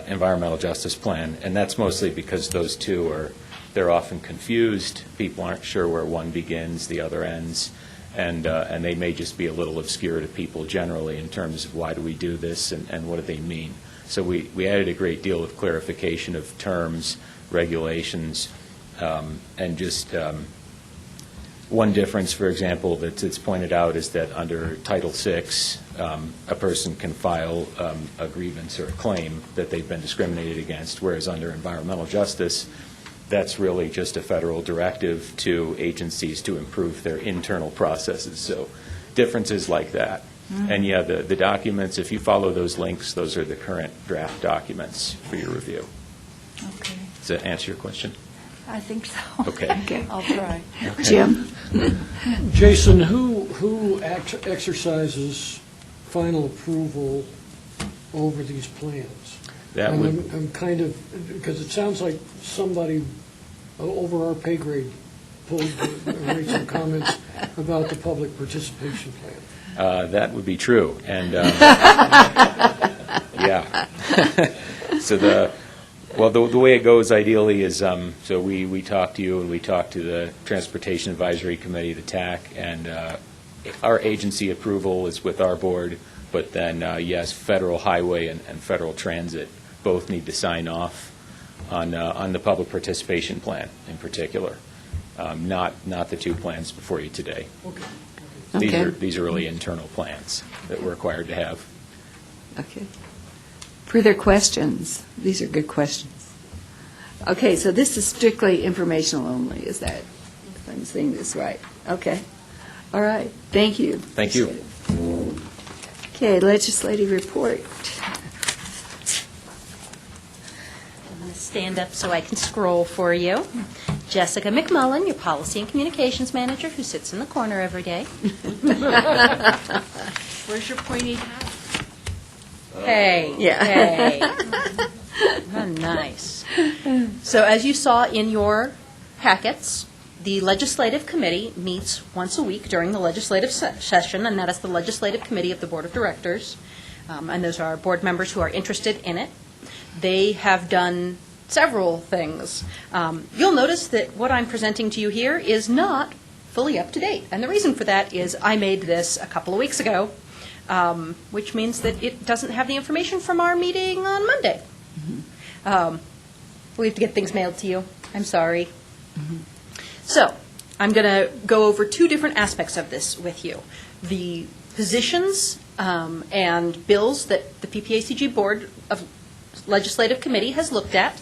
Environmental Justice Plan. And that's mostly because those two they're often confused. People aren't sure where one begins, the other ends, and they may just be a little obscure to people generally in terms of why do we do this and what do they mean. So we added a great deal of clarification of terms, regulations, and just one difference, for example, that's pointed out is that under Title VI, a person can file a grievance or a claim that they've been discriminated against, whereas under environmental justice, that's really just a federal directive to agencies to improve their internal processes. So differences like that. And yeah, the documents, if you follow those links, those are the current draft documents for your review. Okay. Does that answer your question? I think so. Okay. I'll try. Jim? Jason, who exercises final approval over these plans? That And would- I'm kind of, because it sounds like somebody over our pay grade made some comments about the public participation plan. That would be true, and, yeah. So the way it goes ideally is, so we talk to you, and we talk to the Transportation Advisory Committee, the TAC, and our agency approval is with our board, but then, yes, Federal Highway and Federal Transit both need to sign off on the public participation plan in particular, not the two plans before you today. Okay. These are really internal plans that we're required to have. Okay. Further questions? These are good questions. Okay, so this is strictly informational only, is that, if I'm saying this right? Okay. All right, thank you. Thank you. Okay, legislative report. I'm going to stand up so I can scroll for you. Jessica McMullen, your Policy and Communications Manager, who sits in the corner every day. Where's your pointy hat? Hey, Yeah. hey. Oh, nice. So as you saw in your packets, the Legislative Committee meets once a week during the legislative session, and that is the Legislative Committee of the Board of Directors. And those are board members who are interested in it. They have done several things. You'll notice that what I'm presenting to you here is not fully up to date. And the reason for that is I made this a couple of weeks ago, which means that it doesn't have the information from our meeting on Monday. We have to get things mailed to you. I'm sorry. So I'm going to go over two different aspects of this with you. The positions and bills that the PPACG Board of Legislative Committee has looked at.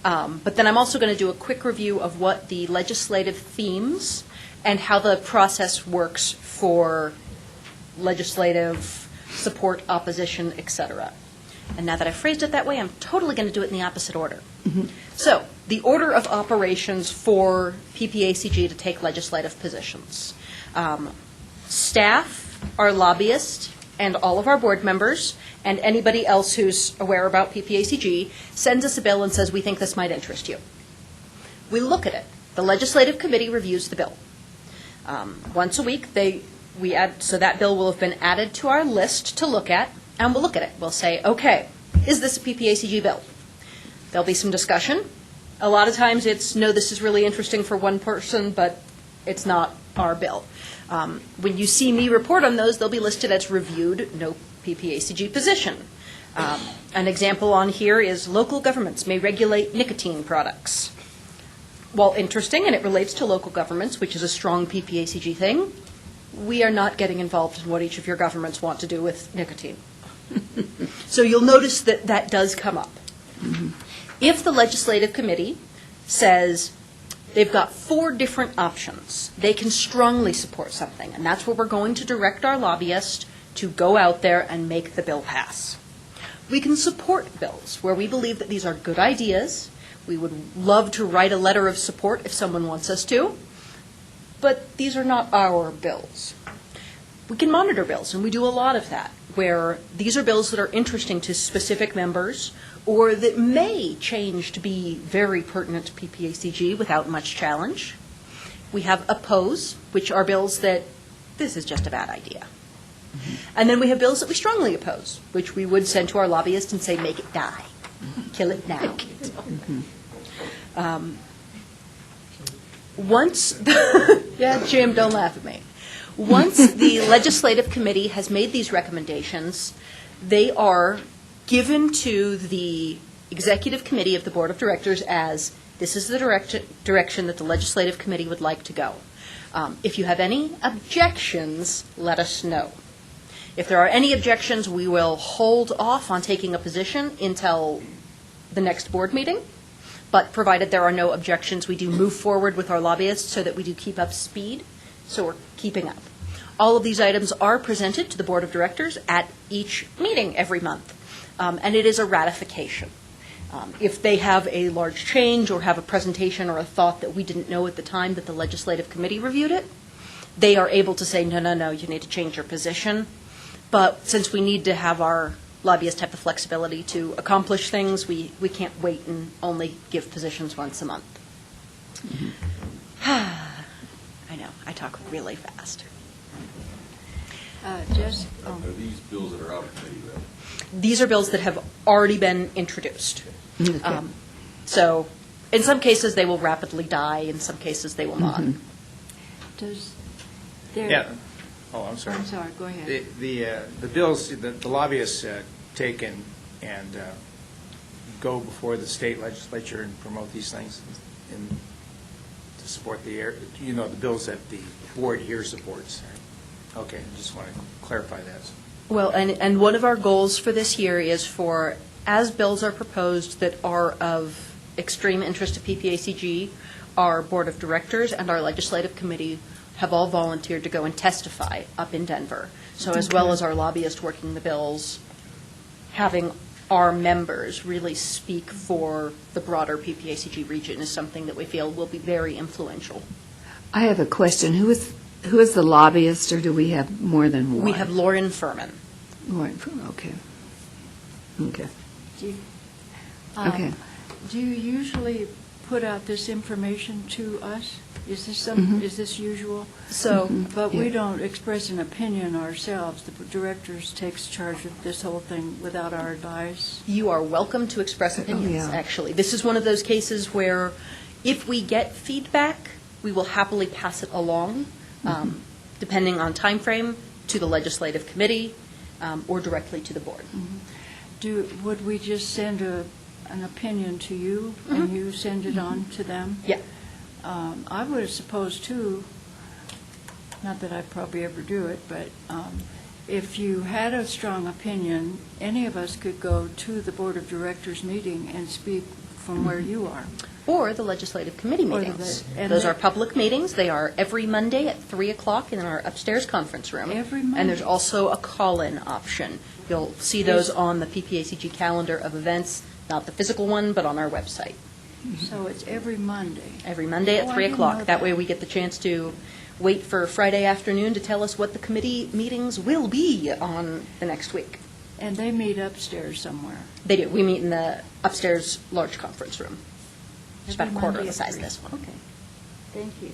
But then I'm also going to do a quick review of what the legislative themes and how the process works for legislative support, opposition, et cetera. And now that I've phrased it that way, I'm totally going to do it in the opposite order. So, the order of operations for PPACG to take legislative positions. Staff, our lobbyists, and all of our board members, and anybody else who's aware about PPACG, sends us a bill and says, we think this might interest you. We look at it. The Legislative Committee reviews the bill. Once a week, so that bill will have been added to our list to look at, and we'll look at it. We'll say, okay, is this a PPACG bill? There'll be some discussion. A lot of times it's, no, this is really interesting for one person, but it's not our bill. When you see me report on those, they'll be listed as reviewed, no PPACG position. An example on here is local governments may regulate nicotine products. While interesting, and it relates to local governments, which is a strong PPACG thing, we are not getting involved in what each of your governments want to do with nicotine. So you'll notice that that does come up. If the Legislative Committee says they've got 4 different options, they can strongly support something, and that's where we're going to direct our lobbyists to go out there and make the bill pass. We can support bills where we believe that these are good ideas. We would love to write a letter of support if someone wants us to, but these are not our bills. We can monitor bills, and we do a lot of that, where these are bills that are interesting to specific members or that may change to be very pertinent to PPACG without much challenge. We have oppose, which are bills that this is just a bad idea. And then we have bills that we strongly oppose, which we would send to our lobbyists and say, make it die. Kill it now. Yeah, Jim, don't laugh at me. Once the Legislative Committee has made these recommendations, they are given to the Executive Committee of the Board of Directors as, this is the direction that the Legislative Committee would like to go. If you have any objections, let us know. If there are any objections, we will hold off on taking a position until the next board meeting. But provided there are no objections, we do move forward with our lobbyists so that we do keep up speed. So we're keeping up. All of these items are presented to the Board of Directors at each meeting every month, and it is a ratification. If they have a large change or have a presentation or a thought that we didn't know at the time that the Legislative Committee reviewed it, they are able to say, no, you need to change your position. But since we need to have our lobbyists have the flexibility to accomplish things, we can't wait and only give positions once a month. I know, I talk really fast. Are these bills that are out of committee, though? These are bills that have already been introduced. So in some cases, they will rapidly die. In some cases, they will not. Does there? Yeah. Oh, I'm sorry. I'm sorry, go ahead. The bills, the lobbyists take and go before the state legislature and promote these things and to support the bills that the board here supports. Okay, I just want to clarify that. Well, and one of our goals for this year is for, as bills are proposed that are of extreme interest to PPACG, our Board of Directors and our Legislative Committee have all volunteered to go and testify up in Denver. So as well as our lobbyists working the bills, having our members really speak for the broader PPACG region is something that we feel will be very influential. I have a question. Who is the lobbyist, or do we have more than one? We have Lauren Furman. Lauren Furman, okay. Okay. Okay. Do you usually put out this information to us? Is this is this usual? So, but we don't express an opinion ourselves. The directors takes charge of this whole thing without our advice. You are welcome to express opinions, actually. This is one of those cases where if we get feedback, we will happily pass it along, depending on time frame, to the Legislative Committee or directly to the board. Would we just send an opinion to you and you send it on to them? Yeah. I would suppose, too, not that I'd probably ever do it, but if you had a strong opinion, any of us could go to the Board of Directors meeting and speak from where you are. Or the Legislative Committee meetings. Those are public meetings. They are every Monday at 3 o'clock in our upstairs conference room. Every Monday? And there's also a call-in option. You'll see those on the PPACG calendar of events, not the physical one, but on our website. So it's every Monday? Every Monday at 3 o'clock. That way we get the chance to wait for Friday afternoon to tell us what the committee meetings will be on the next week. And they meet upstairs somewhere? They do. We meet in the upstairs large conference room. It's about a quarter of the size of this one. Okay. Thank you.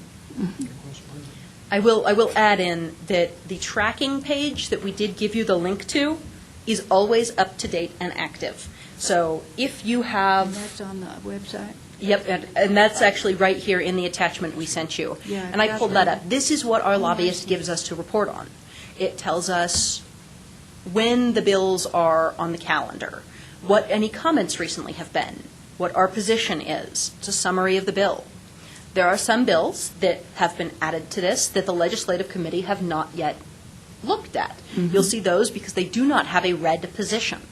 I will add in that the tracking page that we did give you the link to is always up to date and active. So if you have... And that's on the website? Yep, and that's actually right here in the attachment we sent you. Yeah, and I pulled that right. up. This is what our lobbyist gives us to report on. It tells us when the bills are on the calendar, what any comments recently have been, what our position is. It's a summary of the bill. There are some bills that have been added to this that the Legislative Committee have not yet looked at. You'll see those because they do not have a red position.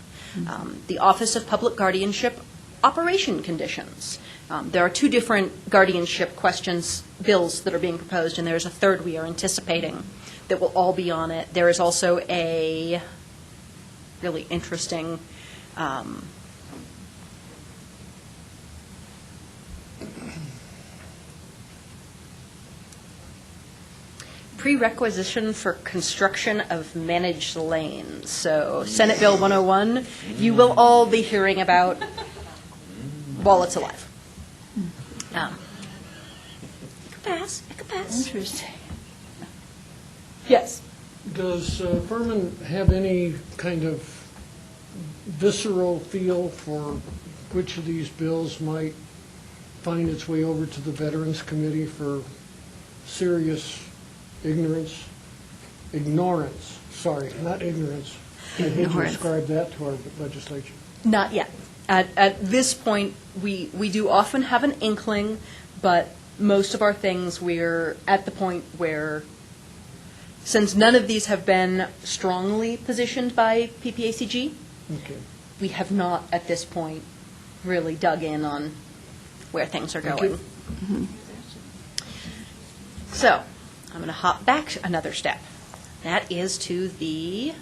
The Office of Public Guardianship operation conditions. There are two different guardianship questions, bills that are being proposed, and there's a third we are anticipating that will all be on it. There is also a really interesting prerequisition for construction of managed lanes. So Senate Bill 101, you will all be hearing about while it's alive. It could pass. It could pass. Interesting. Yes. Does Furman have any kind of visceral feel for which of these bills might find its way over to the Veterans Committee for serious ignorance, sorry, not ignorance. I hate to ascribe that to our legislature. Not yet. At this point, we do often have an inkling, but most of our things we're at the point where, since none of these have been strongly positioned by PPACG, we have not at this point really dug in on where things are going. So, I'm going to hop back another step. That is to the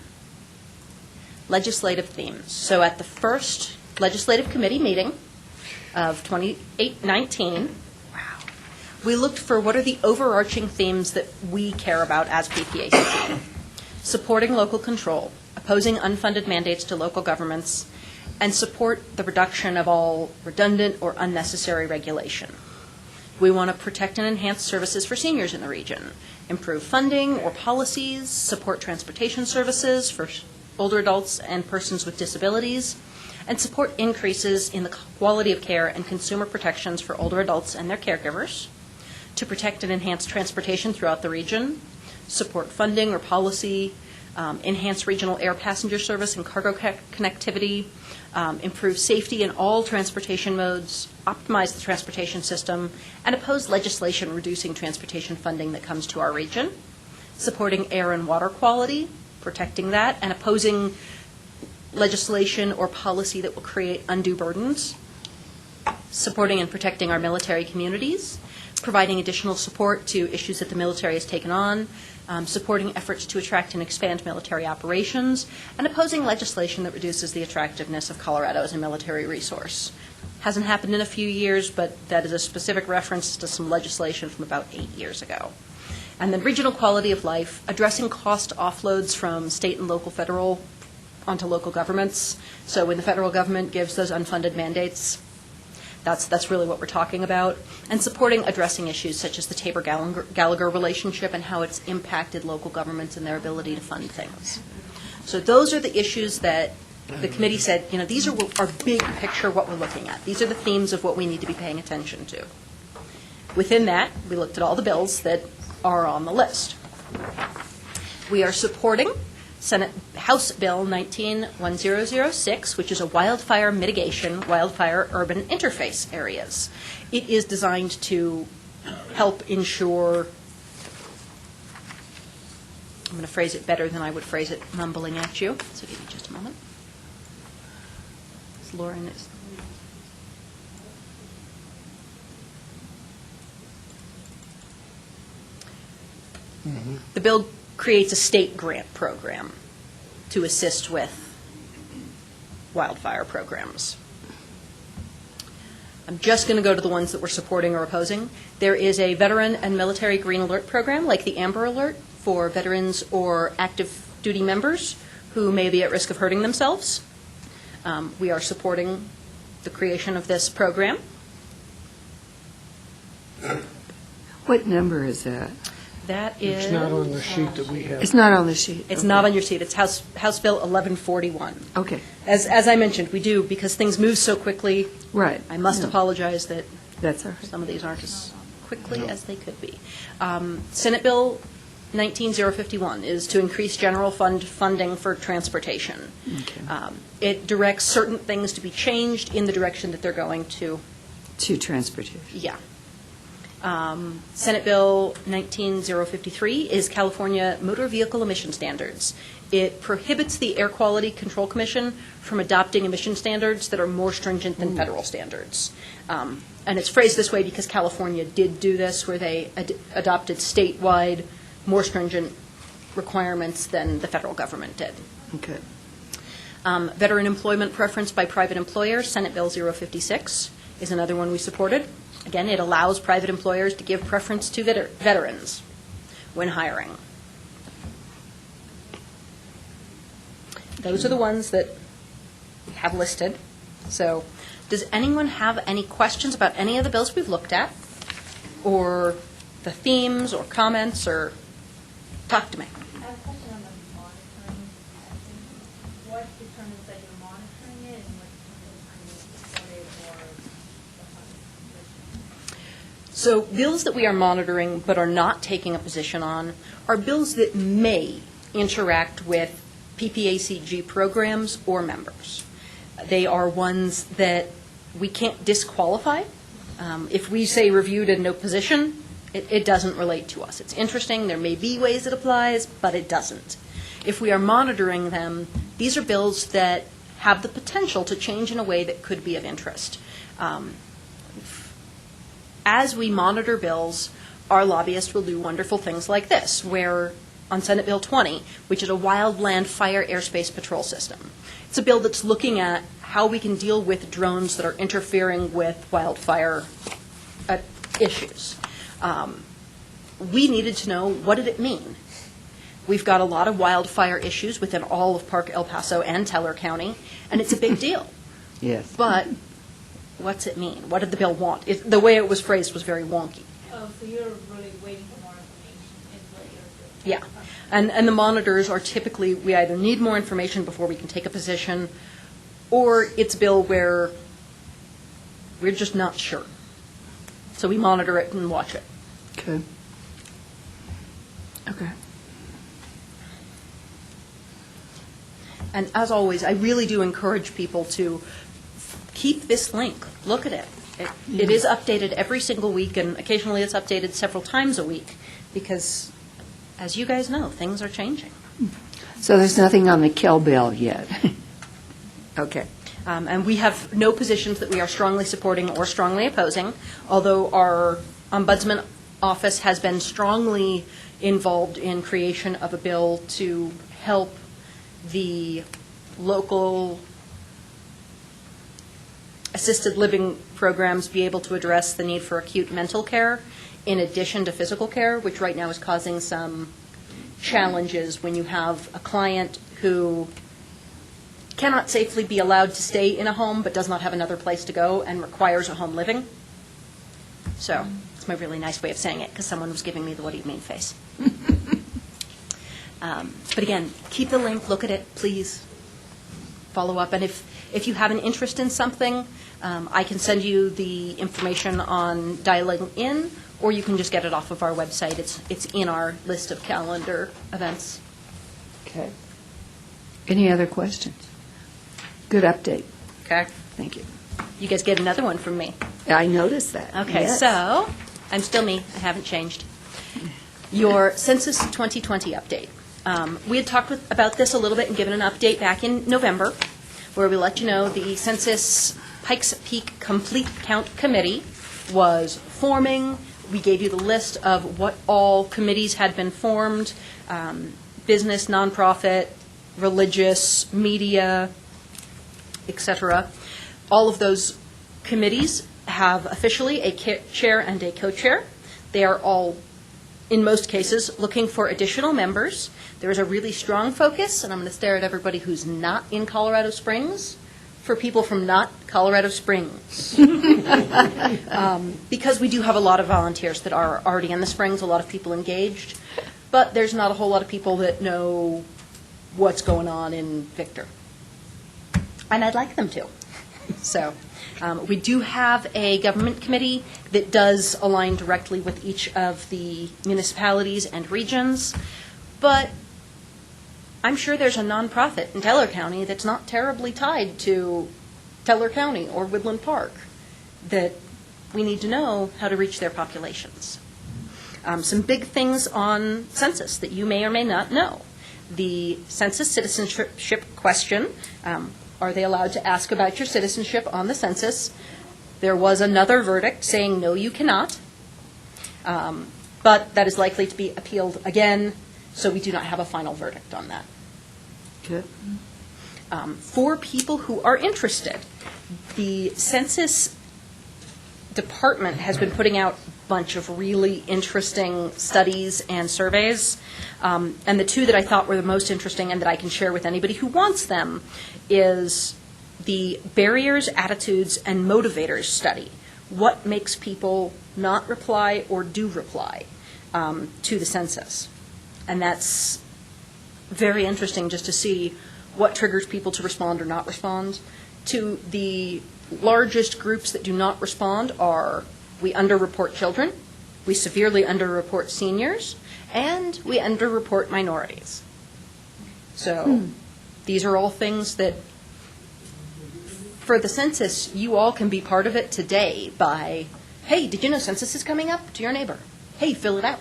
legislative themes. So at the first legislative committee meeting of 2019, we looked for what are the overarching themes that we care about as PPACG. Supporting local control, opposing unfunded mandates to local governments, and support the reduction of all redundant or unnecessary regulation. We want to protect and enhance services for seniors in the region, improve funding or policies, support transportation services for older adults and persons with disabilities, and support increases in the quality of care and consumer protections for older adults and their caregivers, to protect and enhance transportation throughout the region, support funding or policy, enhance regional air passenger service and cargo connectivity, improve safety in all transportation modes, optimize the transportation system, and oppose legislation reducing transportation funding that comes to our region, supporting air and water quality, protecting that, and opposing legislation or policy that will create undue burdens, supporting and protecting our military communities, providing additional support to issues that the military has taken on, supporting efforts to attract and expand military operations, and opposing legislation that reduces the attractiveness of Colorado as a military resource. Hasn't happened in a few years, but that is a specific reference to some legislation from about 8 years ago. And then regional quality of life, addressing cost offloads from state and local federal onto local governments. So when the federal government gives those unfunded mandates, that's really what we're talking about. And supporting addressing issues such as the Tabor-Gallagher relationship and how it's impacted local governments and their ability to fund things. So those are the issues that the committee said, these are our big picture, what we're looking at. These are the themes of what we need to be paying attention to. Within that, we looked at all the bills that are on the list. We are supporting House Bill 19-1006, which is a wildfire mitigation, wildfire urban interface areas. It is designed to help ensure, I'm going to phrase it better than I would phrase it mumbling at you, so give me just a moment. Lauren is. The bill creates a state grant program to assist with wildfire programs. I'm just going to go to the ones that we're supporting or opposing. There is a veteran and military green alert program, like the Amber Alert, for veterans or active duty members who may be at risk of hurting themselves. We are supporting the creation of this program. What number is that? That is... It's not on the sheet that we have. It's not on the sheet. It's not on your sheet. It's House Bill 1141. Okay. As I mentioned, we do, because things move so quickly. Right. I must apologize that that's all right. Some of these aren't as quickly as they could be. Senate Bill 19051 is to increase general fund funding for transportation. Okay. It directs certain things to be changed in the direction that they're going to. To transportation. Yeah. Senate Bill 19053 is California Motor Vehicle Emission Standards. It prohibits the Air Quality Control Commission from adopting emission standards that are more stringent than federal standards. And it's phrased this way because California did do this, where they adopted statewide, more stringent requirements than the federal government did. Okay. Veteran employment preference by private employers, Senate Bill 056, is another one we supported. Again, it allows private employers to give preference to veterans when hiring. Those are the ones that we have listed. So does anyone have any questions about any of the bills we've looked at, or the themes or comments, or talk to me? I have a question on the monitoring. What determines that you're monitoring it, and what determines So bills that we are monitoring but are not taking a position on are bills that may interact with PPACG programs or members. They are ones that we can't disqualify. If we say reviewed and no position, it doesn't relate to us. It's interesting. There may be ways it applies, but it doesn't. If we are monitoring them, these are bills that have the potential to change in a way that could be of interest. As we monitor bills, our lobbyists will do wonderful things like this, where on Senate Bill 20, which is a wildland fire airspace patrol system. It's a bill that's looking at how we can deal with drones that are interfering with wildfire issues. We needed to know, what did it mean? We've got a lot of wildfire issues within all of Park El Paso and Teller County, and it's a big deal. Yes. But what's it mean? What did the bill want? The way it was phrased was very wonky. Oh, so you're really waiting for more information is what you're doing? Yeah. And the monitors are typically, we either need more information before we can take a position, or it's a bill where we're just not sure. So we monitor it and watch it. Okay. Okay. And as always, I really do encourage people to keep this link. Look at it. It is updated every single week, and occasionally it's updated several times a week, because, as you guys know, things are changing. So there's nothing on the Kell bill yet? Okay. And we have no positions that we are strongly supporting or strongly opposing, although our ombudsman office has been strongly involved in creation of a bill to help the local assisted living programs be able to address the need for acute mental care in addition to physical care, which right now is causing some challenges when you have a client who cannot safely be allowed to stay in a home but does not have another place to go and requires a home living. So it's my really nice way of saying it, because someone was giving me the what do you mean face. But again, keep the link, look at it, please. Follow up. And if you have an interest in something, I can send you the information on dialing in, or you can just get it off of our website. It's in our list of calendar events. Okay. Any other questions? Good update. Okay. Thank you. You guys get another one from me. I noticed that. Okay, Yes. so I'm still me. I haven't changed. Your Census 2020 update. We had talked about this a little bit and given an update back in November, where we let you know the Census Pikes Peak Complete Count Committee was forming. We gave you the list of what all committees had been formed, business, nonprofit, religious, media, etc. All of those committees have officially a chair and a co-chair. They are all, in most cases, looking for additional members. There is a really strong focus, and I'm going to stare at everybody who's not in Colorado Springs, for people from not Colorado Springs. Because we do have a lot of volunteers that are already in the Springs, a lot of people engaged, but there's not a whole lot of people that know what's going on in Victor. And I'd like them to. So we do have a government committee that does align directly with each of the municipalities and regions, but I'm sure there's a nonprofit in Teller County that's not terribly tied to Teller County or Woodland Park that we need to know how to reach their populations. Some big things on census that you may or may not know. The census citizenship question, are they allowed to ask about your citizenship on the census? There was another verdict saying, no, you cannot. But that is likely to be appealed again, so we do not have a final verdict on that. Good. For people who are interested, the Census Department has been putting out a bunch of really interesting studies and surveys. And the two that I thought were the most interesting and that I can share with anybody who wants them is the Barriers, Attitudes, and Motivators study. What makes people not reply or do reply to the census? And that's very interesting just to see what triggers people to respond or not respond. To the largest groups that do not respond are we underreport children, we severely underreport seniors, and we underreport minorities. So these are all things that, for the census, you all can be part of it today by, hey, did you know census is coming up to your neighbor? Hey, fill it out.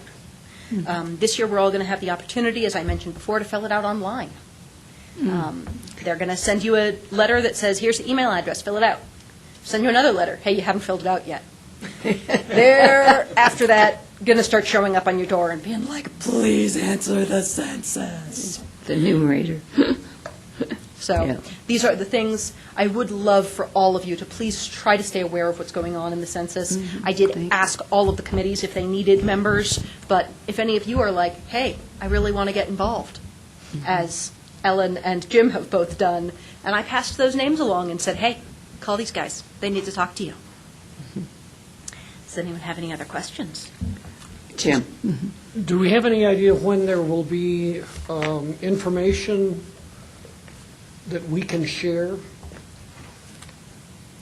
This year we're all going to have the opportunity, as I mentioned before, to fill it out online. They're going to send you a letter that says, here's the email address, fill it out. Send you another letter, hey, you haven't filled it out yet. After that, going to start showing up on your door and being like, please answer the census. The numerator. So Yeah. these are the things I would love for all of you to please try to stay aware of what's going on in the census. I did ask all of the committees if they needed members, but if any of you are like, hey, I really want to get involved, as Ellen and Jim have both done, and I passed those names along and said, hey, call these guys. They need to talk to you. Does anyone have any other questions? Jim? Do we have any idea when there will be information that we can share,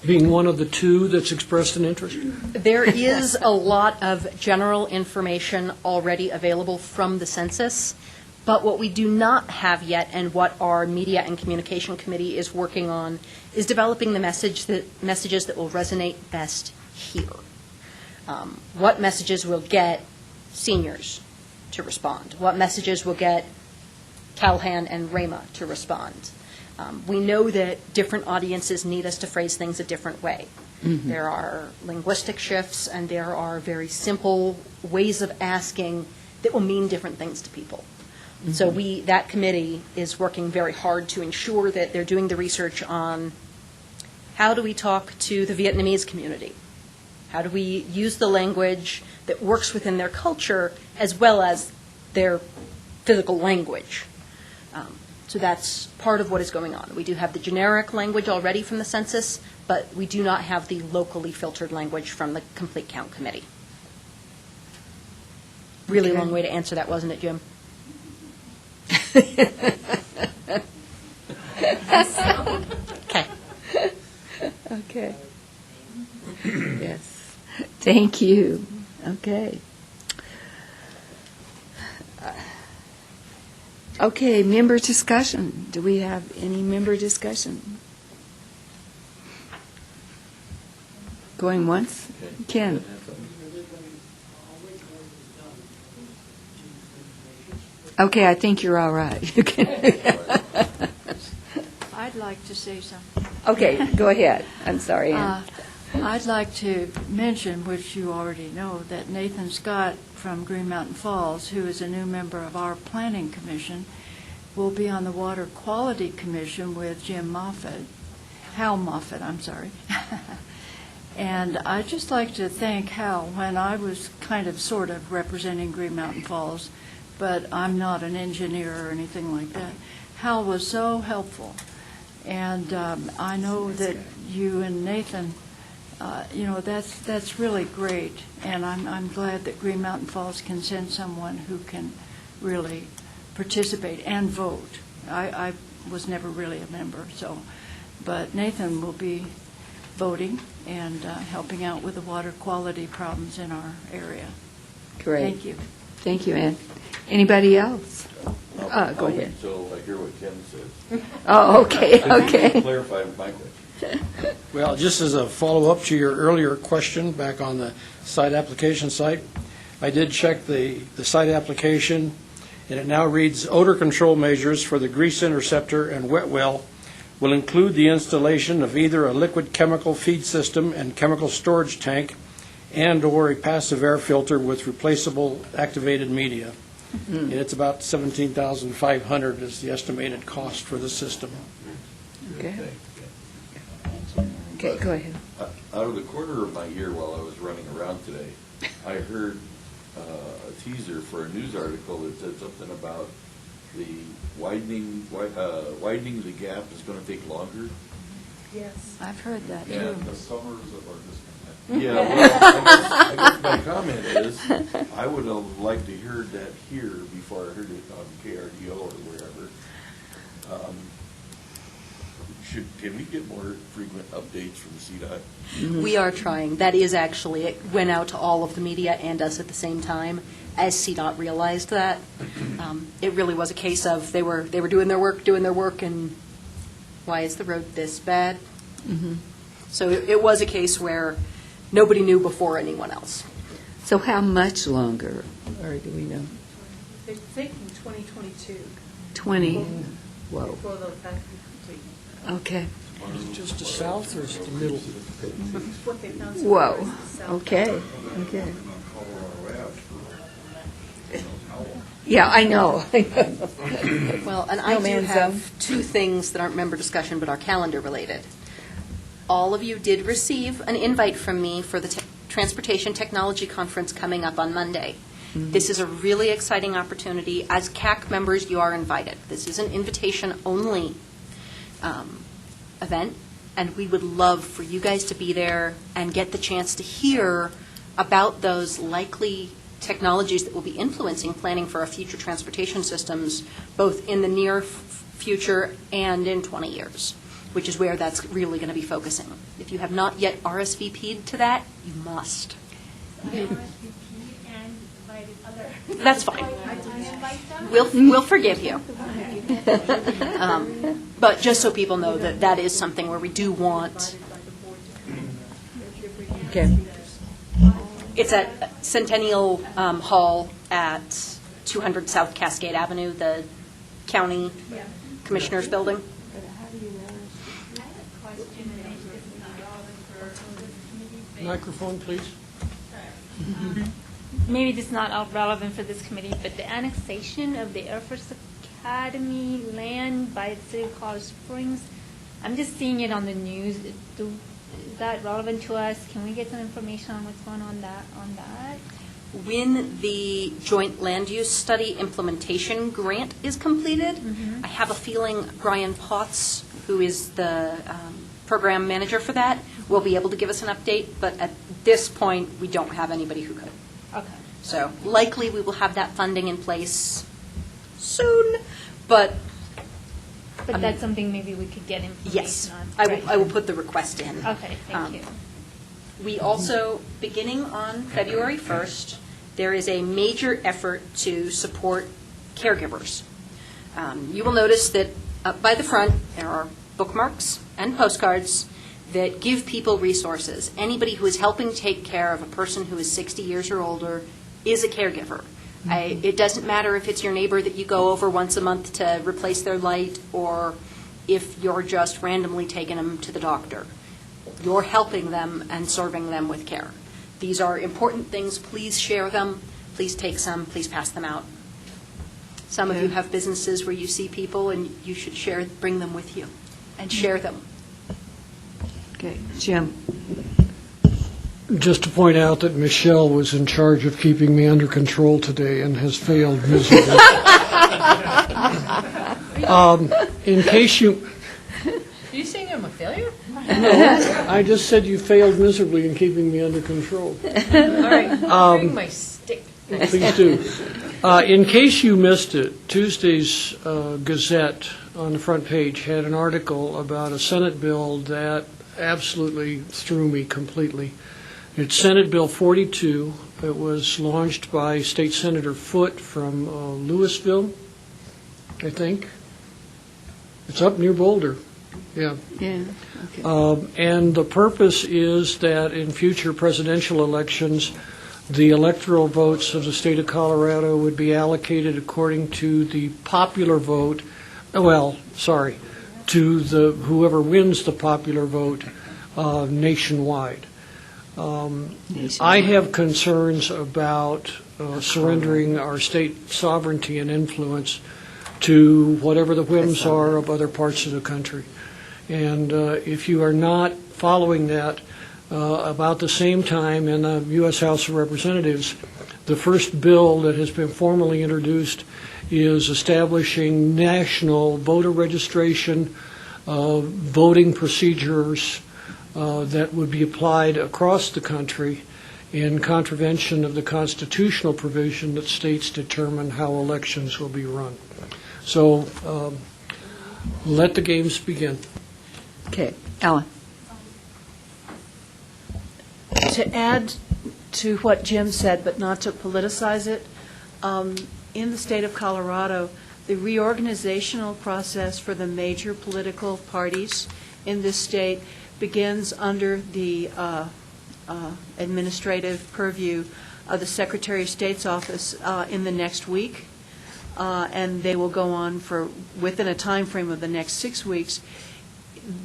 being one of the two that's expressed an interest? There is a lot of general information already available from the census, but what we do not have yet, and what our Media and Communication Committee is working on, is developing the messages that will resonate best here. What messages will get seniors to respond? What messages will get Calhan and Rama to respond? We know that different audiences need us to phrase things a different way. There are linguistic shifts, and there are very simple ways of asking that will mean different things to people. So that committee is working very hard to ensure that they're doing the research on how do we talk to the Vietnamese community? How do we use the language that works within their culture as well as their physical language? So that's part of what is going on. We do have the generic language already from the census, but we do not have the locally filtered language from the Complete Count Committee. Really long way to answer that, wasn't it, Jim? Okay. Okay. Yes. Thank you. Okay. Okay, member discussion. Do we have any member discussion? Going once? Ken? Okay, I think you're all right. You can. I'd like to say something. Okay, go ahead. I'm sorry, Ann. I'd like to mention, which you already know, that Nathan Scott from Green Mountain Falls, who is a new member of our Planning Commission, will be on the Water Quality Commission with Hal Moffett, I'm sorry. And I'd just like to thank Hal. When I was kind of sort of representing Green Mountain Falls, but I'm not an engineer or anything like that, Hal was so helpful. And I know that you and Nathan, that's really great. And I'm glad that Green Mountain Falls can send someone who can really participate and vote. I was never really a member, but Nathan will be voting and helping out with the water quality problems in our area. Great. Thank you. Thank you, Ann. Anybody else? Go I'll wait ahead. until I hear what Ken says. Oh, okay, If you can okay. clarify my question. Well, just as a follow-up to your earlier question back on the site application site, I did check the site application, and it now reads, odor control measures for the grease interceptor and wet well will include the installation of either a liquid chemical feed system and chemical storage tank and/or a passive air filter with replaceable activated media. And it's about $17,500 is the estimated cost for the system. Okay. Okay, go ahead. Out of the corner of my ear while I was running around today, I heard a teaser for a news article that said something about the widening the gap is going to take longer. Yes. I've heard that, too. And The summers of our discontent. Yeah, well, I guess my comment is, I would have liked to hear that here before I heard it on KRDO or wherever. Can we get more frequent updates from CDOT? We are trying. That is actually, it went out to all of the media and us at the same time, as CDOT realized that. It really was a case of they were doing their work, and why is the road this bad? So it was a case where nobody knew before anyone else. So how much longer, or do we know? They're thinking 2022. 20? Whoa. Before they'll have to be complete. Okay. Just the south or the middle? What they found so Whoa. far is the south. Okay, okay. On Colorado Ave for Yeah, I know. Well, and I No do man's have two things that aren't member discussion but are calendar related. All of you did receive an invite from me for the Transportation Technology Conference coming up on Monday. This is a really exciting opportunity. As CAC members, you are invited. This is an invitation-only event, and we would love for you guys to be there and get the chance to hear about those likely technologies that will be influencing planning for our future transportation systems, both in the near future and in 20 years, which is where that's really going to be focusing. If you have not yet RSVP'd to that, you must. That's fine. We'll forgive you. But just so people know that that is something where we do want. Okay. It's at Centennial Hall at 200 South Cascade Avenue, the county commissioner's building. Microphone, please. Maybe this is not relevant for this committee, but the annexation of the Air Force Academy land by the city of Colorado Springs, I'm just seeing it on the news. Is that relevant to us? Can we get some information on what's going on that? When the joint land use study implementation grant is completed, I have a feeling Brian Potts, who is the program manager for that, will be able to give us an update, but at this point, we don't have anybody who could. Okay. So likely we will have that funding in place soon, but. That's something maybe we could get information Yes, on. I will put the request in. Okay, thank you. We also, beginning on February 1st, there is a major effort to support caregivers. You will notice that up by the front, there are bookmarks and postcards that give people resources. Anybody who is helping take care of a person who is 60 years or older is a caregiver. It doesn't matter if it's your neighbor that you go over once a month to replace their light, or if you're just randomly taking them to the doctor. You're helping them and serving them with care. These are important things. Please share them. Please take some. Please pass them out. Some of you have businesses where you see people, and you should bring them with you and share them. Okay, Jim. Just to point out that Michelle was in charge of keeping me under control today and has failed miserably. In case you... Are you saying I'm a failure? No, I just said you failed miserably in keeping me under control. All right, bring my stick. Please do. In case you missed it, Tuesday's Gazette on the front page had an article about a Senate bill that absolutely threw me completely. It's Senate Bill 42. It was launched by State Senator Foote from Louisville, I think. It's up near Boulder. Yeah. Yeah. Okay. And the purpose is that in future presidential elections, the electoral votes of the state of Colorado would be allocated according to the popular vote, to the whoever wins the popular vote nationwide. I have concerns about surrendering our state sovereignty and influence to whatever the whims are of other parts of the country. And if you are not following that, about the same time in the U.S. House of Representatives, the first bill that has been formally introduced is establishing national voter registration, voting procedures that would be applied across the country in contravention of the constitutional provision that states determine how elections will be run. So let the games begin. Okay, Ellen. To add to what Jim said, but not to politicize it, in the state of Colorado, the reorganizational process for the major political parties in this state begins under the administrative purview of the Secretary of State's office in the next week, and they will go on for within a time frame of the next 6 weeks.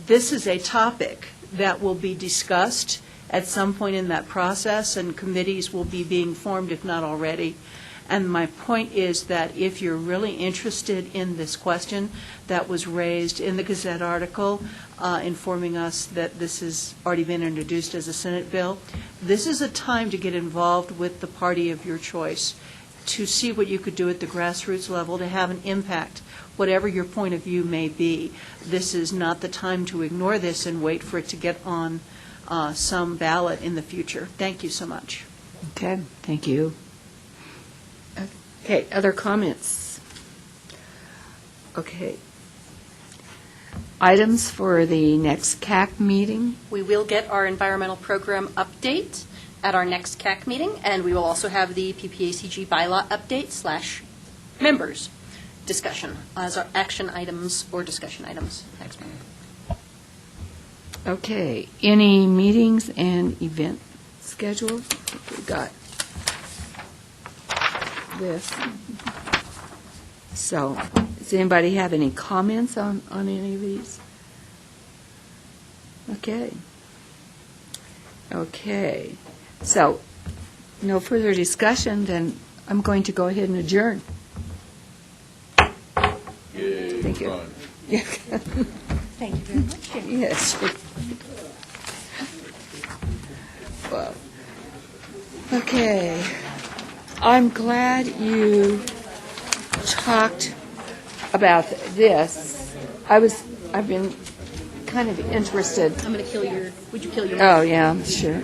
This is a topic that will be discussed at some point in that process, and committees will be being formed, if not already. And my point is that if you're really interested in this question that was raised in the Gazette article informing us that this has already been introduced as a Senate bill, this is a time to get involved with the party of your choice, to see what you could do at the grassroots level to have an impact, whatever your point of view may be. This is not the time to ignore this and wait for it to get on some ballot in the future. Thank you so much. Okay, thank you. Okay, other comments? Okay. Items for the next CAC meeting? We will get our environmental program update at our next CAC meeting, and we will also have the PPACG bylaw update / members discussion as our action items or discussion items next meeting. Okay, any meetings and event schedules? I think we got this. So, does anybody have any comments on any of these? Okay. Okay. So, no further discussion, then I'm going to go ahead and adjourn. Yay, Thank you. fun. Thank you very much, Jimmy. Yes. Well, okay. I'm glad you talked about this. I've been kind of interested. I'm going to kill your, would you kill your? Oh, yeah, sure.